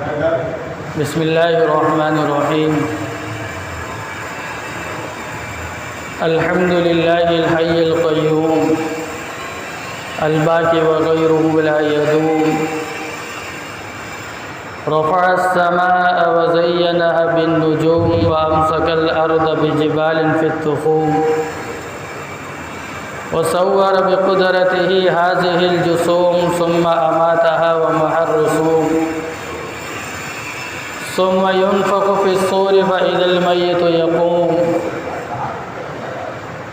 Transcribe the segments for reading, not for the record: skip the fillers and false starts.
بسم اللہ الرحمن الرحیم الحمد للہ الحی القیوم الباقی وغیرہ لا یدوم رفع السماء وزینها بالنجوم وامسک الارض بجبال فی التخوم وصور بقدرته هذه الجسوم ثم أماتها ومحى الرسوم ثم ينفخ في الصور فإذا الميت يقوم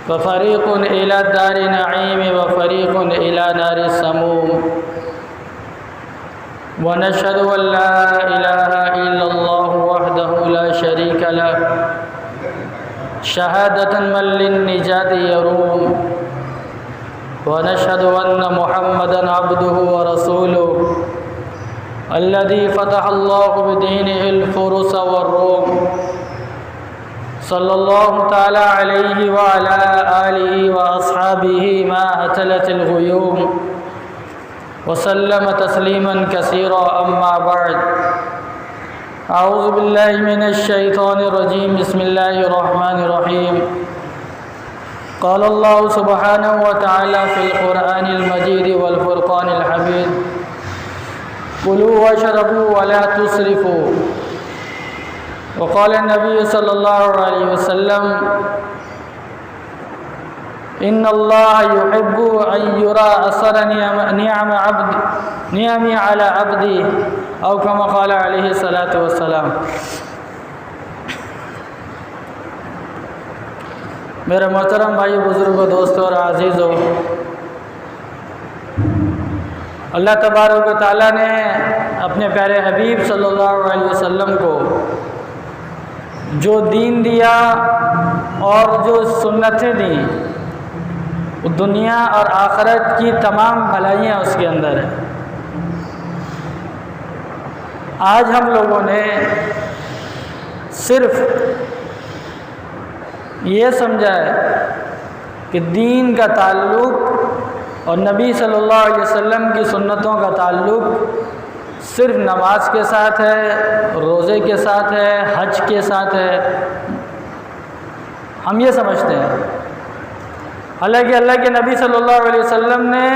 ففريق إلى دار نعيم وفريق إلى نار السموم ونشهد أن لا إله إلا الله وحده لا شريك له شهادة من للنجاة يروم ونشهد أن محمدًا عبده ورسوله الذي فتح الله بدينه الفرس والروم صلى الله تعالى عليه وعلى آله وأصحابه ما هتلت الغيوم وسلم تسليما كثيرا أما بعد أعوذ بالله من الشيطان الرجيم بسم الله الرحمن الرحيم قال الله سبحانه وتعالى في القرآن المجيد والفرقان الحميد كلوا واشربوا ولا تسرفوا وقال النبي صلى الله عليه وسلم إن الله يحب أن يرى أثر نعم على عبده أو كما قال عليه الصلاة والسلام. میرے محترم بھائی بزرگوں دوستوں اور عزیزوں، اللہ تبارک و تعالیٰ نے اپنے پیارے حبیب صلی اللہ علیہ وسلم کو جو دین دیا اور جو سنتیں دیں، وہ دنیا اور آخرت کی تمام بھلائیاں اس کے اندر ہیں. آج ہم لوگوں نے صرف یہ سمجھا ہے کہ دین کا تعلق اور نبی صلی اللہ علیہ وسلم کی سنتوں کا تعلق صرف نماز کے ساتھ ہے، روزے کے ساتھ ہے، حج کے ساتھ ہے. ہم یہ سمجھتے ہیں، حالانکہ اللہ کے نبی صلی اللہ علیہ وسلم نے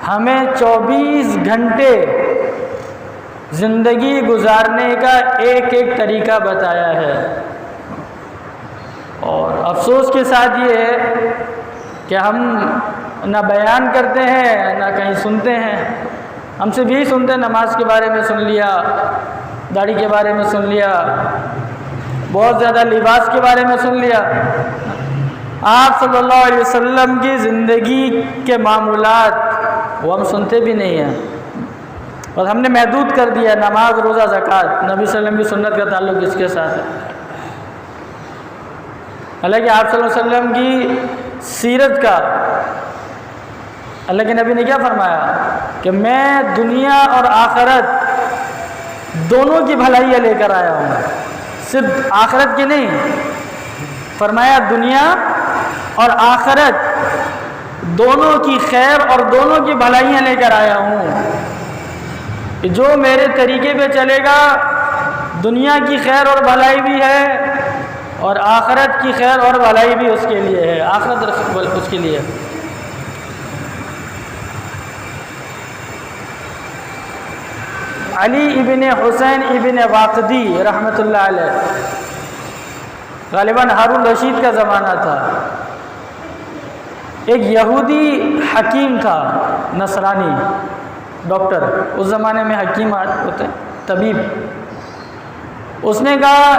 ہمیں 24 گھنٹے زندگی گزارنے کا ایک ایک طریقہ بتایا ہے. اور افسوس کے ساتھ یہ ہے کہ ہم نہ بیان کرتے ہیں نہ کہیں سنتے ہیں. ہم صرف یہی سنتے ہیں، نماز کے بارے میں سن لیا، داڑھی کے بارے میں سن لیا، بہت زیادہ لباس کے بارے میں سن لیا. آپ صلی اللہ علیہ وسلم کی زندگی کے معمولات وہ ہم سنتے بھی نہیں ہیں، اور ہم نے محدود کر دیا نماز، روزہ، زکوٰۃ. نبی صلی اللہ علیہ وسلم کی سنت کا تعلق اس کے ساتھ ہے. حالانکہ آپ صلی اللہ علیہ وسلم کی سیرت کا اللہ کے نبی نے کیا فرمایا کہ میں دنیا اور آخرت دونوں کی بھلائیاں لے کر آیا ہوں. صرف آخرت کی نہیں، فرمایا دنیا اور آخرت دونوں کی خیر اور دونوں کی بھلائیاں لے کر آیا ہوں. کہ جو میرے طریقے پہ چلے گا دنیا کی خیر اور بھلائی بھی ہے اور آخرت کی خیر اور بھلائی بھی اس کے لیے ہے، آخرت اس کے لیے. علی ابن حسین ابن واقدی رحمۃ اللہ علیہ، غالباً ہارون رشید کا زمانہ تھا. ایک یہودی حکیم تھا، نصرانی ڈاکٹر، اس زمانے میں حکیم ہوتے ہیں، طبیب. اس نے کہا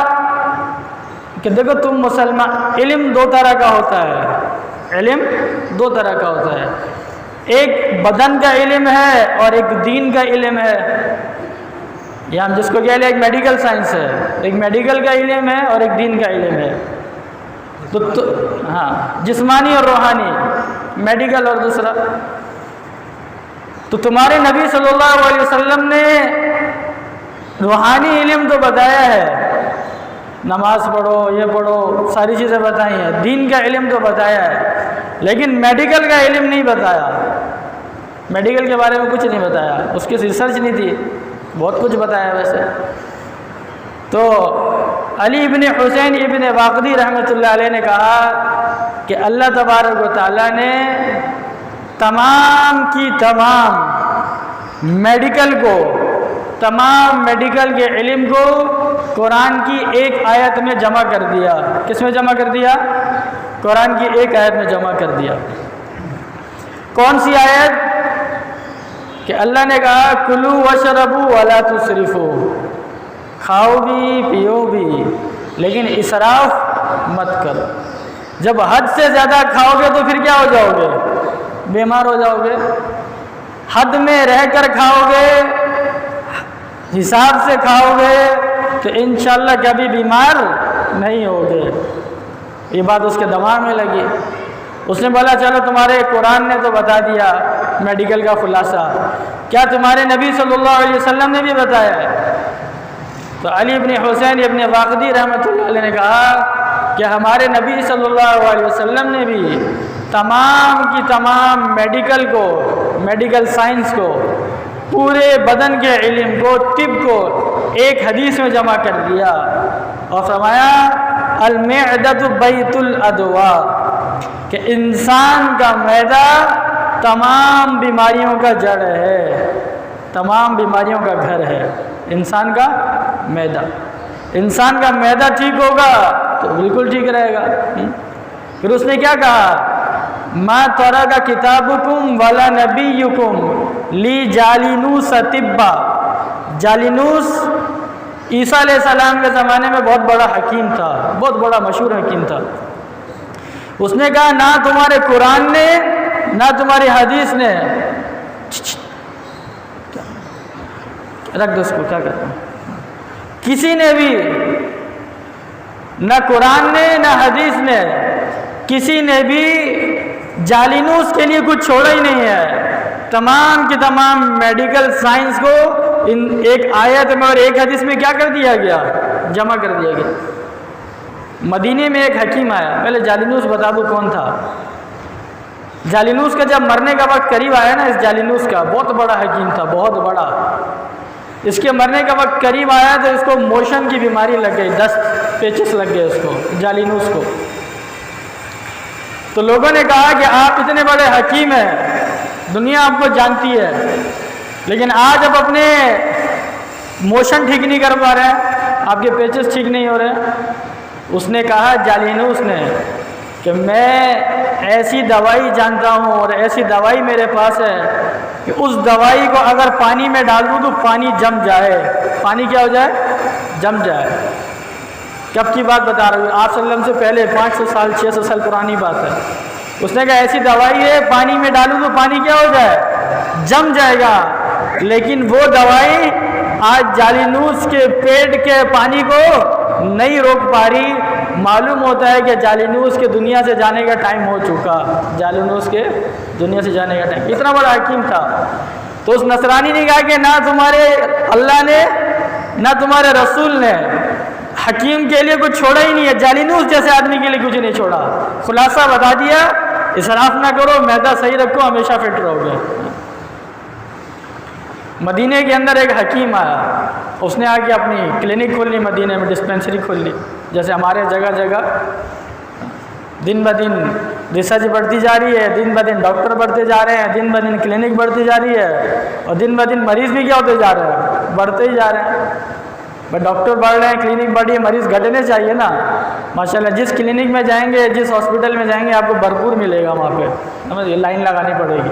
کہ دیکھو تم مسلمان، علم دو طرح کا ہوتا ہے، علم دو طرح کا ہوتا ہے. ایک بدن کا علم ہے اور ایک دین کا علم ہے. یہ ہم جس کو کہہ لیں ایک میڈیکل سائنس ہے، ایک میڈیکل کا علم ہے اور ایک دین کا علم ہے. تو ہاں، جسمانی اور روحانی، میڈیکل اور دوسرا. تو تمہارے نبی صلی اللہ علیہ وسلم نے روحانی علم تو بتایا ہے، نماز پڑھو، یہ پڑھو، ساری چیزیں بتائی ہیں. دین کا علم تو بتایا ہے، لیکن میڈیکل کا علم نہیں بتایا. میڈیکل کے بارے میں کچھ نہیں بتایا، اس کی ریسرچ نہیں تھی. بہت کچھ بتایا ویسے. تو علی ابن حسین ابن واقدی رحمۃ اللہ علیہ نے کہا کہ اللہ تبارک و تعالیٰ نے تمام کی تمام میڈیکل کو، تمام میڈیکل کے علم کو قرآن کی ایک آیت میں جمع کر دیا. کس میں جمع کر دیا؟ قرآن کی ایک آیت میں جمع کر دیا. کون سی آیت؟ کہ اللہ نے کہا کلو وشربو ولا تسرفو، کھاؤ بھی پیو بھی لیکن اسراف مت کرو. جب حد سے زیادہ کھاؤ گے تو پھر کیا ہو جاؤ گے؟ بیمار ہو جاؤ گے. حد میں رہ کر کھاؤ گے، حساب سے کھاؤ گے تو انشاءاللہ کبھی بیمار نہیں ہوگے. یہ بات اس کے دماغ میں لگی. اس نے بولا چلو تمہارے قرآن نے تو بتا دیا میڈیکل کا خلاصہ، کیا تمہارے نبی صلی اللہ علیہ وسلم نے بھی بتایا ہے؟ تو علی ابن حسین ابن واقدی رحمۃ اللہ علیہ نے کہا کہ ہمارے نبی صلی اللہ علیہ وسلم نے بھی تمام کی تمام میڈیکل کو، میڈیکل سائنس کو، پورے بدن کے علم کو، طب کو ایک حدیث میں جمع کر دیا اور فرمایا المعدۃ بیت الادواء، کہ انسان کا معدہ تمام بیماریوں کا جڑ ہے، تمام بیماریوں کا گھر ہے. انسان کا معدہ، انسان کا معدہ ٹھیک ہوگا تو بالکل ٹھیک رہے گا. پھر اس نے کیا کہا؟ ما ترک کتابکم ولا نبیکم لی جالینوس طبا. جالینوس عیسیٰ علیہ السلام کے زمانے میں بہت بڑا حکیم تھا، بہت بڑا مشہور حکیم تھا. اس نے کہا نہ تمہارے قرآن نے نہ تمہاری حدیث نے، رکھ دو اس کو، کیا کرتا ہوں، کسی نے بھی، نہ قرآن نے نہ حدیث نے، کسی نے بھی جالینوس کے لیے کچھ چھوڑا ہی نہیں ہے. تمام کی تمام میڈیکل سائنس کو ان ایک آیت میں اور ایک حدیث میں کیا کر دیا گیا؟ جمع کر دیا گیا. مدینے میں ایک حکیم آیا. پہلے جالینوس بتا دوں کون تھا. جالینوس کا جب مرنے کا وقت قریب آیا نا، اس جالینوس کا بہت بڑا حکیم تھا، بہت بڑا. اس کے مرنے کا وقت قریب آیا تو اس کو موشن کی بیماری لگ گئی، 10 پیچس لگ گئے اس کو، جالینوس کو. تو لوگوں نے کہا کہ آپ اتنے بڑے حکیم ہیں، دنیا آپ کو جانتی ہے، لیکن آج آپ اپنے موشن ٹھیک نہیں کر پا رہے ہیں، آپ کے پیچس ٹھیک نہیں ہو رہے. اس نے کہا جالینوس نے کہ میں ایسی دوائی جانتا ہوں اور ایسی دوائی میرے پاس ہے کہ اس دوائی کو اگر پانی میں ڈال دوں تو پانی جم جائے. پانی کیا ہو جائے؟ جم جائے. کب کی بات بتا رہا ہوں؟ آپ صلی اللہ علیہ وسلم سے پہلے 500 سال 600 سال پرانی بات ہے. اس نے کہا ایسی دوائی ہے پانی میں ڈالوں تو پانی کیا ہو جائے؟ جم جائے گا. لیکن وہ دوائی آج جالینوس کے پیٹ کے پانی کو نہیں روک پا رہی. معلوم ہوتا ہے کہ جالینوس کے دنیا سے جانے کا ٹائم ہو چکا. جالینوس کے دنیا سے جانے کا ٹائم. اتنا بڑا حکیم تھا. تو اس نصرانی نے کہا کہ نہ تمہارے اللہ نے نہ تمہارے رسول نے حکیم کے لیے کچھ چھوڑا ہی نہیں ہے، جالینوس جیسے آدمی کے لیے کچھ نہیں چھوڑا. خلاصہ بتا دیا، اسراف نہ کرو، معدہ صحیح رکھو، ہمیشہ فٹ رہو گے. مدینے کے اندر ایک حکیم آیا، اس نے آ کے اپنی کلینک کھول لی، مدینے میں ڈسپینسری کھول لی. جیسے ہمارے جگہ جگہ دن بہ دن ریسرچ بڑھتی جا رہی ہے، دن بہ دن ڈاکٹر بڑھتے جا رہے ہیں، دن بہ دن کلینک بڑھتی جا رہی ہے، اور دن بہ دن مریض بھی کیا ہوتے جا رہے ہیں؟ بڑھتے ہی جا رہے ہیں. بٹ ڈاکٹر بڑھ رہے ہیں، کلینک بڑھی ہے، مریض گھٹنے چاہیے نا. ماشاءاللہ جس کلینک میں جائیں گے، جس ہاسپٹل میں جائیں گے، آپ کو بھرپور ملے گا وہاں پہ، سمجھیے، لائن لگانی پڑے گی.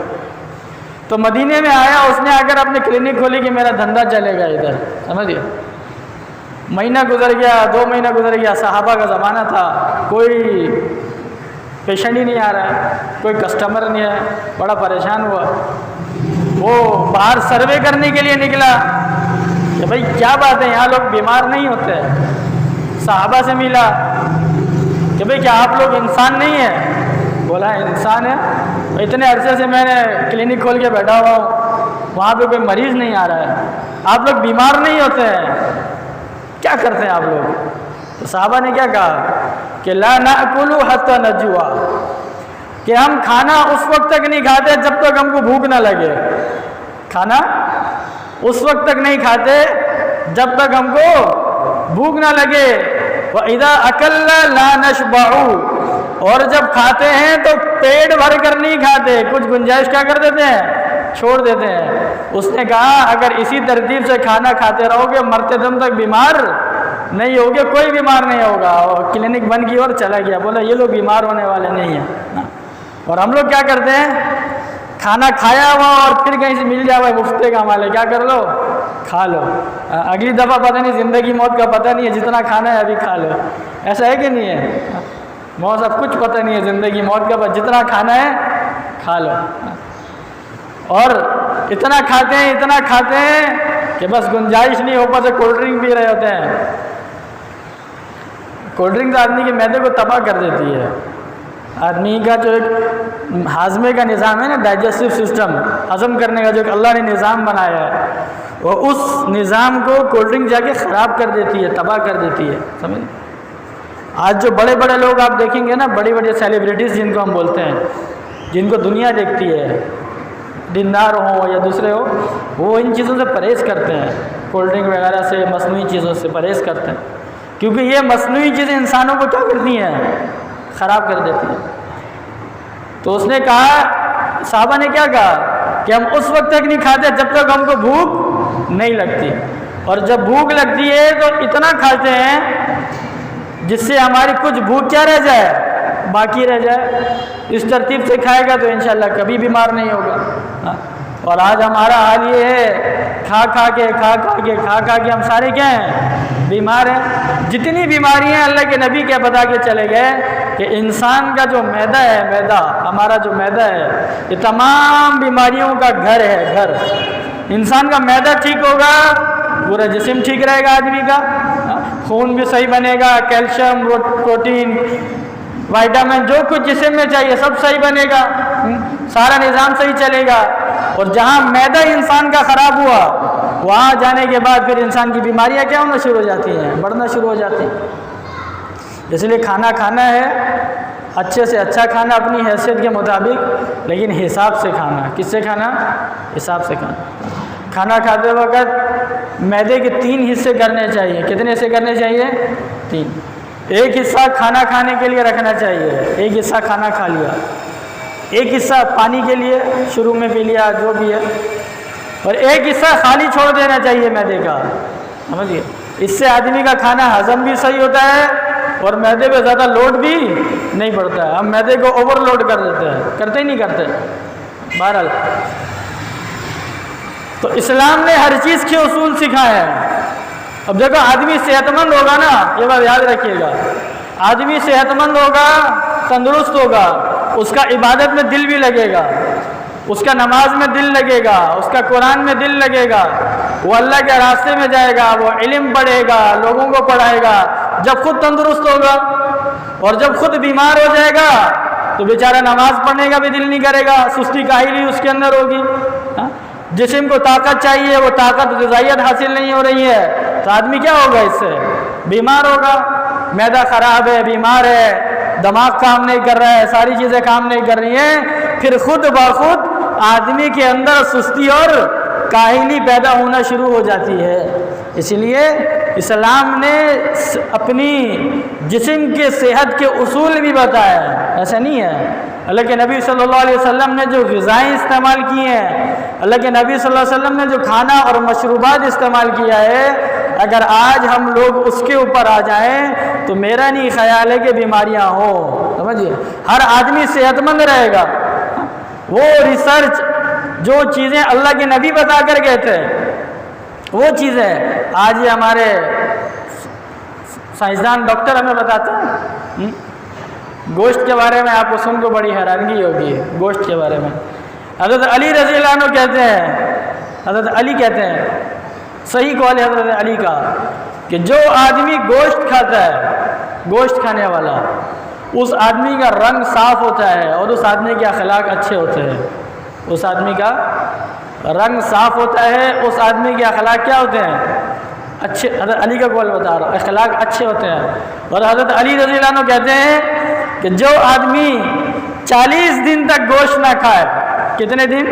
تو مدینے میں آیا، اس نے آ کر اپنی کلینک کھولی کہ میرا دھندا چلے گا ادھر، سمجھیے. مہینہ گزر گیا، 2 مہینہ گزر گیا، صحابہ کا زمانہ تھا، کوئی پیشنٹ ہی نہیں آ رہا ہے، کوئی کسٹمر نہیں ہے. بڑا پریشان ہوا. وہ باہر سروے کرنے کے لیے نکلا کہ بھائی کیا بات ہے، یہاں لوگ بیمار نہیں ہوتے. صحابہ سے ملا کہ بھائی کیا آپ لوگ انسان نہیں ہیں؟ بولا انسان ہے. اتنے عرصے سے میں نے کلینک کھول کے بیٹھا ہوا ہوں، وہاں پہ کوئی مریض نہیں آ رہا ہے. آپ لوگ بیمار نہیں ہوتے ہیں، کیا کرتے ہیں آپ لوگ؟ تو صحابہ نے کیا کہا کہ لا ناکل حتی نجوع، کہ ہم کھانا اس وقت تک نہیں کھاتے جب تک ہم کو بھوک نہ لگے. کھانا اس وقت تک نہیں کھاتے جب تک ہم کو بھوک نہ لگے۔ وَإِذَا أَكَلْنَا لَا نَشْبَعُ، اور جب کھاتے ہیں تو پیٹ بھر کر نہیں کھاتے، کچھ گنجائش کیا کر دیتے ہیں، چھوڑ دیتے ہیں۔ اس نے کہا اگر اسی ترتیب سے کھانا کھاتے رہو گے مرتے دم تک بیمار نہیں ہوگے، کوئی بیمار نہیں ہوگا۔ اور کلینک بند کی اور چلا گیا، بولا یہ لوگ بیمار ہونے والے نہیں ہیں۔ اور ہم لوگ کیا کرتے ہیں، کھانا کھایا ہوا اور پھر کہیں سے مل جائے ہوا مفتے کا مال ہے، کیا کر لو، کھا لو، اگلی دفعہ پتہ نہیں، زندگی موت کا پتہ نہیں ہے، جتنا کھانا ہے ابھی کھا لو۔ ایسا ہے کہ نہیں ہے؟ موت سب کچھ پتہ نہیں ہے، زندگی موت کا، جتنا کھانا ہے کھا لو۔ اور اتنا کھاتے ہیں کہ بس گنجائش نہیں، اوپر سے کولڈ ڈرنک پی رہے ہوتے ہیں۔ کولڈ ڈرنک تو آدمی کے معدے کو تباہ کر دیتی ہے۔ آدمی کا جو ایک ہاضمے کا نظام ہے نا، ڈائجسٹو سسٹم، ہضم کرنے کا جو ایک اللہ نے نظام بنایا ہے، وہ اس نظام کو کولڈ ڈرنک جا کے خراب کر دیتی ہے، تباہ کر دیتی ہے، سمجھ۔ آج جو بڑے بڑے لوگ آپ دیکھیں گے نا، بڑی بڑی سیلیبریٹیز جن کو ہم بولتے ہیں، جن کو دنیا دیکھتی ہے، دیندار ہوں یا دوسرے ہو، وہ ان چیزوں سے پرہیز کرتے ہیں، کولڈ ڈرنک وغیرہ سے، مصنوعی چیزوں سے پرہیز کرتے ہیں، کیونکہ یہ مصنوعی چیزیں انسانوں کو کیا کرتی ہیں، خراب کر دیتی ہیں۔ تو اس نے کہا، صحابہ نے کیا کہا کہ ہم اس وقت تک نہیں کھاتے جب تک ہم کو بھوک نہیں لگتی، اور جب بھوک لگتی ہے تو اتنا کھاتے ہیں جس سے ہماری کچھ بھوک کیا رہ جائے، باقی رہ جائے۔ اس ترتیب سے کھائے گا تو انشاءاللہ کبھی بیمار نہیں ہوگا۔ اور آج ہمارا حال یہ ہے، کھا کھا کے ہم سارے کیا ہیں، بیمار ہیں۔ جتنی بیماریاں اللہ کے نبی کیا بتا کے چلے گئے کہ انسان کا جو معدہ ہے، معدہ ہمارا جو معدہ ہے، یہ تمام بیماریوں کا گھر ہے، گھر۔ انسان کا معدہ ٹھیک ہوگا پورا جسم ٹھیک رہے گا آدمی کا، خون بھی صحیح بنے گا، کیلشیم، پروٹین، وائٹامن، جو کچھ جسم میں چاہیے سب صحیح بنے گا، سارا نظام صحیح چلے گا۔ اور جہاں معدہ انسان کا خراب ہوا، وہاں جانے کے بعد پھر انسان کی بیماریاں کیا ہونا شروع ہو جاتی ہیں، بڑھنا شروع ہو جاتی ہیں۔ اس لیے کھانا کھانا ہے، اچھے سے اچھا کھانا اپنی حیثیت کے مطابق، لیکن حساب سے کھانا۔ کس سے کھانا؟ حساب سے کھانا۔ کھانا کھاتے وقت معدے کے 3 حصے کرنے چاہیے۔ کتنے حصے کرنے چاہیے؟ 3۔ ایک حصہ کھانا کھانے کے لیے رکھنا چاہیے، ایک حصہ کھانا کھا لیا، ایک حصہ پانی کے لیے شروع میں پی لیا جو بھی ہے، اور ایک حصہ خالی چھوڑ دینا چاہیے معدے کا، سمجھیے۔ اس سے آدمی کا کھانا ہضم بھی صحیح ہوتا ہے اور معدے پہ زیادہ لوڈ بھی نہیں پڑتا ہے۔ ہم معدے کو اوور لوڈ کر دیتے ہیں، کرتے ہی نہیں کرتے۔ بہرحال تو اسلام نے ہر چیز کے اصول سکھائے ہیں۔ اب دیکھو، آدمی صحت مند ہوگا نا، یہ بات یاد رکھیے گا، آدمی صحت مند ہوگا، تندرست ہوگا، اس کا عبادت میں دل بھی لگے گا، اس کا نماز میں دل لگے گا، اس کا قرآن میں دل لگے گا، وہ اللہ کے راستے میں جائے گا، وہ علم پڑھے گا، لوگوں کو پڑھائے گا۔ جب خود تندرست ہوگا اور جب خود بیمار ہو جائے گا تو بیچارہ نماز پڑھنے کا بھی دل نہیں کرے گا، سستی کاہلی اس کے اندر ہوگی۔ جسم کو طاقت چاہیے، وہ طاقت غذائیت حاصل نہیں ہو رہی ہے تو آدمی کیا ہوگا، اس سے بیمار ہوگا۔ معدہ خراب ہے، بیمار ہے، دماغ کام نہیں کر رہا ہے، ساری چیزیں کام نہیں کر رہی ہیں، پھر خود بخود آدمی کے اندر سستی اور کاہلی پیدا ہونا شروع ہو جاتی ہے۔ اس لیے اسلام نے اپنی جسم کے صحت کے اصول بھی بتایا ہے، ایسا نہیں ہے۔ اللہ کے نبی صلی اللہ علیہ وسلم نے جو غذائیں استعمال کی ہیں، اللہ کے نبی صلی اللہ علیہ وسلم نے جو کھانا اور مشروبات استعمال کیا ہے، اگر آج ہم لوگ اس کے اوپر آ جائیں تو میرا نہیں خیال ہے کہ بیماریاں ہوں، سمجھیے۔ ہر آدمی صحت مند رہے گا۔ وہ ریسرچ، جو چیزیں اللہ کے نبی بتا کر گئے تھے، وہ چیزیں آج یہ ہمارے سائنسدان ڈاکٹر ہمیں بتاتے ہیں۔ گوشت کے بارے میں آپ کو سن کو بڑی حیرانگی ہوگی، گوشت کے بارے میں حضرت علی رضی اللہ عنہ کہتے ہیں، حضرت علی کہتے ہیں، صحیح قول ہے حضرت علی کا، کہ جو آدمی گوشت کھاتا ہے، گوشت کھانے والا، اس آدمی کا رنگ صاف ہوتا ہے اور اس آدمی کے اخلاق اچھے ہوتے ہیں۔ اس آدمی کا رنگ صاف ہوتا ہے، اس آدمی کے اخلاق کیا ہوتے ہیں، اچھے۔ حضرت علی کا قول بتا رہا، اخلاق اچھے ہوتے ہیں۔ اور حضرت علی رضی اللہ عنہ کہتے ہیں کہ جو آدمی 40 دن تک گوشت نہ کھائے، کتنے دن؟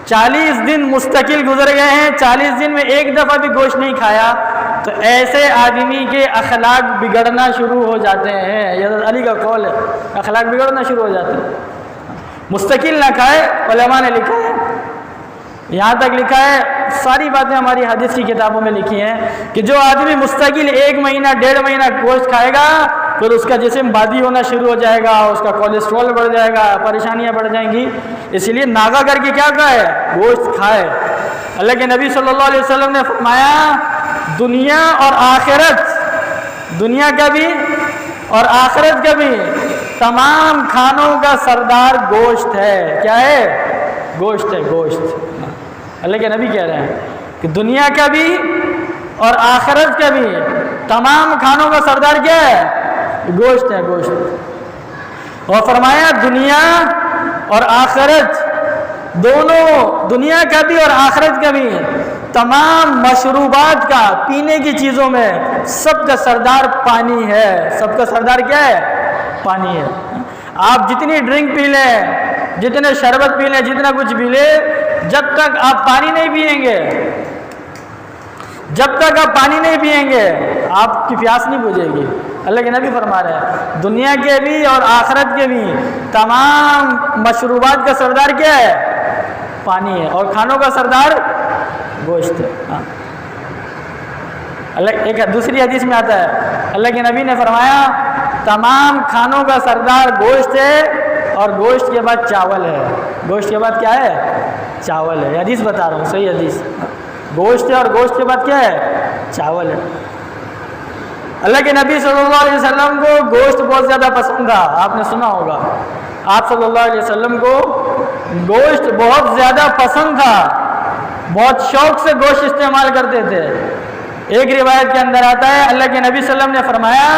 40 دن مستقل گزر گئے ہیں، 40 دن میں ایک دفعہ بھی گوشت نہیں کھایا، تو ایسے آدمی کے اخلاق بگڑنا شروع ہو جاتے ہیں۔ یہ حضرت علی کا قول ہے، اخلاق بگڑنا شروع ہو جاتے ہیں۔ مستقل نہ کھائے، علماء نے لکھا ہے، یہاں تک لکھا ہے، ساری باتیں ہماری حدیث کی کتابوں میں لکھی ہیں کہ جو آدمی مستقل 1 مہینہ 1.5 مہینہ گوشت کھائے گا، پھر اس کا جسم بادی ہونا شروع ہو جائے گا، اس کا کولیسٹرول بڑھ جائے گا، پریشانیاں بڑھ جائیں گی۔ اس لیے ناغا کر کے کیا کھائے؟ گوشت کھائے۔ اللہ کے نبی صلی اللہ علیہ وسلم نے فرمایا دنیا اور آخرت، دنیا کا بھی اور آخرت کا بھی تمام کھانوں کا سردار گوشت ہے۔ کیا ہے؟ گوشت ہے، گوشت۔ اللہ کے نبی کہہ رہے ہیں کہ دنیا کا بھی اور آخرت کا بھی تمام کھانوں کا سردار کیا ہے؟ گوشت ہے، گوشت۔ اور فرمایا دنیا اور آخرت دونوں، دنیا کا بھی اور آخرت کا بھی تمام مشروبات کا، پینے کی چیزوں میں سب کا سردار پانی ہے۔ سب کا سردار کیا ہے؟ پانی ہے۔ آپ جتنی ڈرنک پی لیں، جتنے شربت پی لیں، جتنا کچھ پی لیں، جب تک آپ پانی نہیں پئیں گے، جب تک آپ پانی نہیں پئیں گے آپ کی پیاس نہیں بجھے گی۔ اللہ کے نبی فرما رہے ہیں دنیا کے بھی اور آخرت کے بھی تمام مشروبات کا سردار کیا ہے؟ پانی ہے، اور کھانوں کا سردار گوشت ہے۔ اللہ ایک دوسری حدیث میں آتا ہے، اللہ کے نبی نے فرمایا تمام کھانوں کا سردار گوشت ہے، اور گوشت کے بعد چاول ہے۔ گوشت کے بعد کیا ہے؟ چاول ہے۔ حدیث بتا رہا ہوں، صحیح حدیث۔ گوشت ہے اور گوشت کے بعد کیا ہے؟ چاول ہے۔ اللہ کے نبی صلی اللہ علیہ وسلم کو گوشت بہت زیادہ پسند تھا، آپ نے سنا ہوگا، آپ صلی اللہ علیہ وسلم کو گوشت بہت زیادہ پسند تھا، بہت شوق سے گوشت استعمال کرتے تھے۔ ایک روایت کے اندر آتا ہے اللہ کے نبی صلی اللہ علیہ وسلم نے فرمایا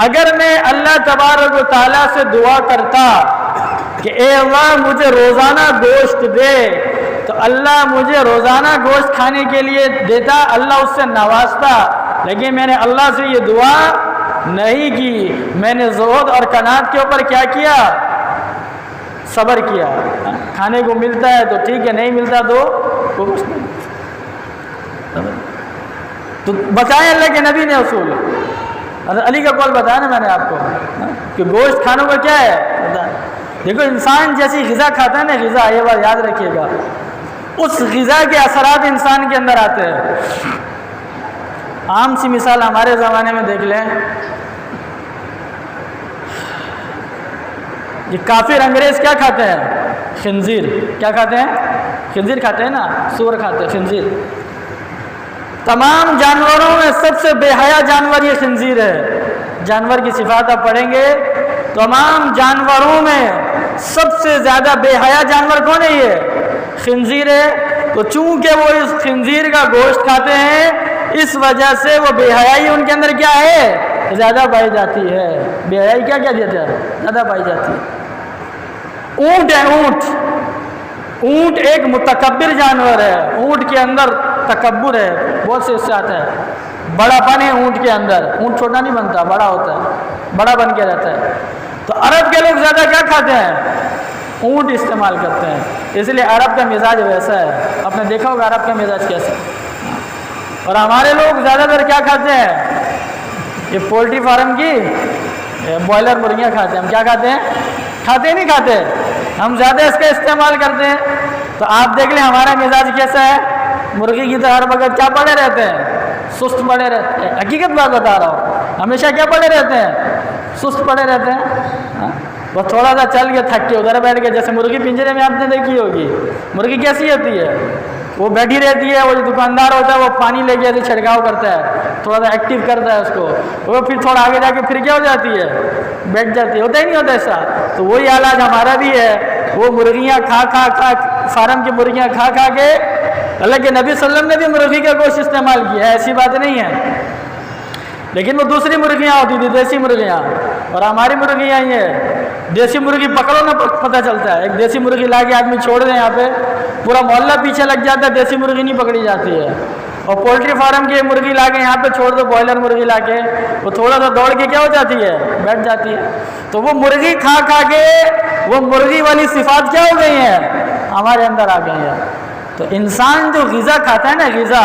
اگر میں اللہ تبارک و تعالیٰ سے دعا کرتا کہ اے اللہ مجھے روزانہ گوشت دے، تو اللہ مجھے روزانہ گوشت کھانے کے لیے دیتا، اللہ اس سے نوازتا، لیکن میں نے اللہ سے یہ دعا نہیں کی، میں نے زہد اور قناعت کے اوپر کیا کیا؟ صبر کیا۔ کھانے کو ملتا ہے تو ٹھیک ہے، نہیں ملتا تو کچھ نہیں۔ تو بتائیں اللہ کے نبی نے اصول، علی کا قول بتایا نا میں نے آپ کو کہ گوشت کھانوں کا کیا ہے؟ دیکھو انسان جیسی غذا کھاتا ہے نا، غذا، یہ بات یاد رکھیے گا، اس غذا کے اثرات انسان کے اندر آتے ہیں۔ عام سی مثال ہمارے زمانے میں دیکھ لیں، یہ کافر انگریز کیا کھاتے ہیں؟ خنزیر۔ کیا کھاتے ہیں؟ خنزیر کھاتے ہیں نا، سور کھاتے ہیں، خنزیر۔ تمام جانوروں میں سب سے بے حیا جانور یہ خنزیر ہے۔ جانور کی صفات آپ پڑھیں گے، تمام جانوروں میں سب سے زیادہ بے حیا جانور کون ہے؟ یہ خنزیر ہے۔ تو چونکہ وہ اس خنزیر کا گوشت کھاتے ہیں، اس وجہ سے وہ بے حیائی ان کے اندر کیا ہے؟ زیادہ پائی جاتی ہے۔ بے حیائی کیا دیتا ہے؟ زیادہ پائی جاتی ہے۔ اونٹ ہے، اونٹ، اونٹ ایک متکبر جانور ہے، اونٹ کے اندر تکبر ہے، بہت سے اس سے آتا ہے، بڑا پن ہے اونٹ کے اندر، اونٹ چھوٹا نہیں بنتا، بڑا ہوتا ہے، بڑا بن کے رہتا ہے۔ تو عرب کے لوگ زیادہ کیا کھاتے ہیں؟ اونٹ استعمال کرتے ہیں، اس لیے عرب کا مزاج ویسا ہے۔ آپ نے دیکھا ہوگا عرب کا مزاج کیسا ہے۔ اور ہمارے لوگ زیادہ تر کیا کھاتے ہیں؟ یہ پولٹری فارم کی بوائلر مرغیاں کھاتے ہیں۔ ہم کیا کھاتے ہیں؟ کھاتے نہیں کھاتے، ہم زیادہ اس کا استعمال کرتے ہیں۔ تو آپ دیکھ لیں ہمارا مزاج کیسا ہے، مرغی کی تو ہر وقت کیا پڑے رہتے ہیں؟ سست پڑے رہتے ہیں۔ حقیقت بات بتا رہا ہوں، ہمیشہ کیا پڑے رہتے ہیں؟ سست پڑے رہتے ہیں۔ وہ تھوڑا سا چل کے تھک کے ادھر بیٹھ کے، جیسے مرغی پنجرے میں آپ نے دیکھی ہوگی، مرغی کیسی ہوتی ہے؟ وہ بیٹھی رہتی ہے، وہ جو دکاندار ہوتا ہے وہ پانی لے کے ایسے چھڑکاؤ کرتا ہے، تھوڑا سا ایکٹیو کرتا ہے اس کو، وہ پھر تھوڑا آگے جا کے پھر کیا ہو جاتی ہے؟ بیٹھ جاتی ہے۔ ہوتا ہی نہیں ہوتا ایسا۔ تو وہی علاج ہمارا بھی ہے، وہ مرغیاں کھا فارم کی مرغیاں کھا کے، اللہ کے نبی صلی اللہ علیہ وسلم نے بھی مرغی کا گوشت استعمال کیا ہے، ایسی بات نہیں ہے، لیکن وہ دوسری مرغیاں ہوتی تھی، دیسی مرغیاں، اور ہماری مرغیاں ہی ہے۔ دیسی مرغی پکڑو نا پتہ چلتا ہے، ایک دیسی مرغی لا کے آدمی چھوڑ دیں یہاں پہ، پورا محلہ پیچھے لگ جاتا ہے، دیسی مرغی نہیں پکڑی جاتی ہے۔ اور پولٹری فارم کی مرغی لا کے یہاں پہ چھوڑ دو، بوائلر مرغی لا کے، وہ تھوڑا سا دوڑ کے کیا ہو جاتی ہے؟ بیٹھ جاتی ہے۔ تو وہ مرغی کھا کے وہ مرغی والی صفات کیا ہو گئی ہیں؟ ہمارے اندر آ گئی ہیں۔ تو انسان جو غذا کھاتا ہے نا، غذا،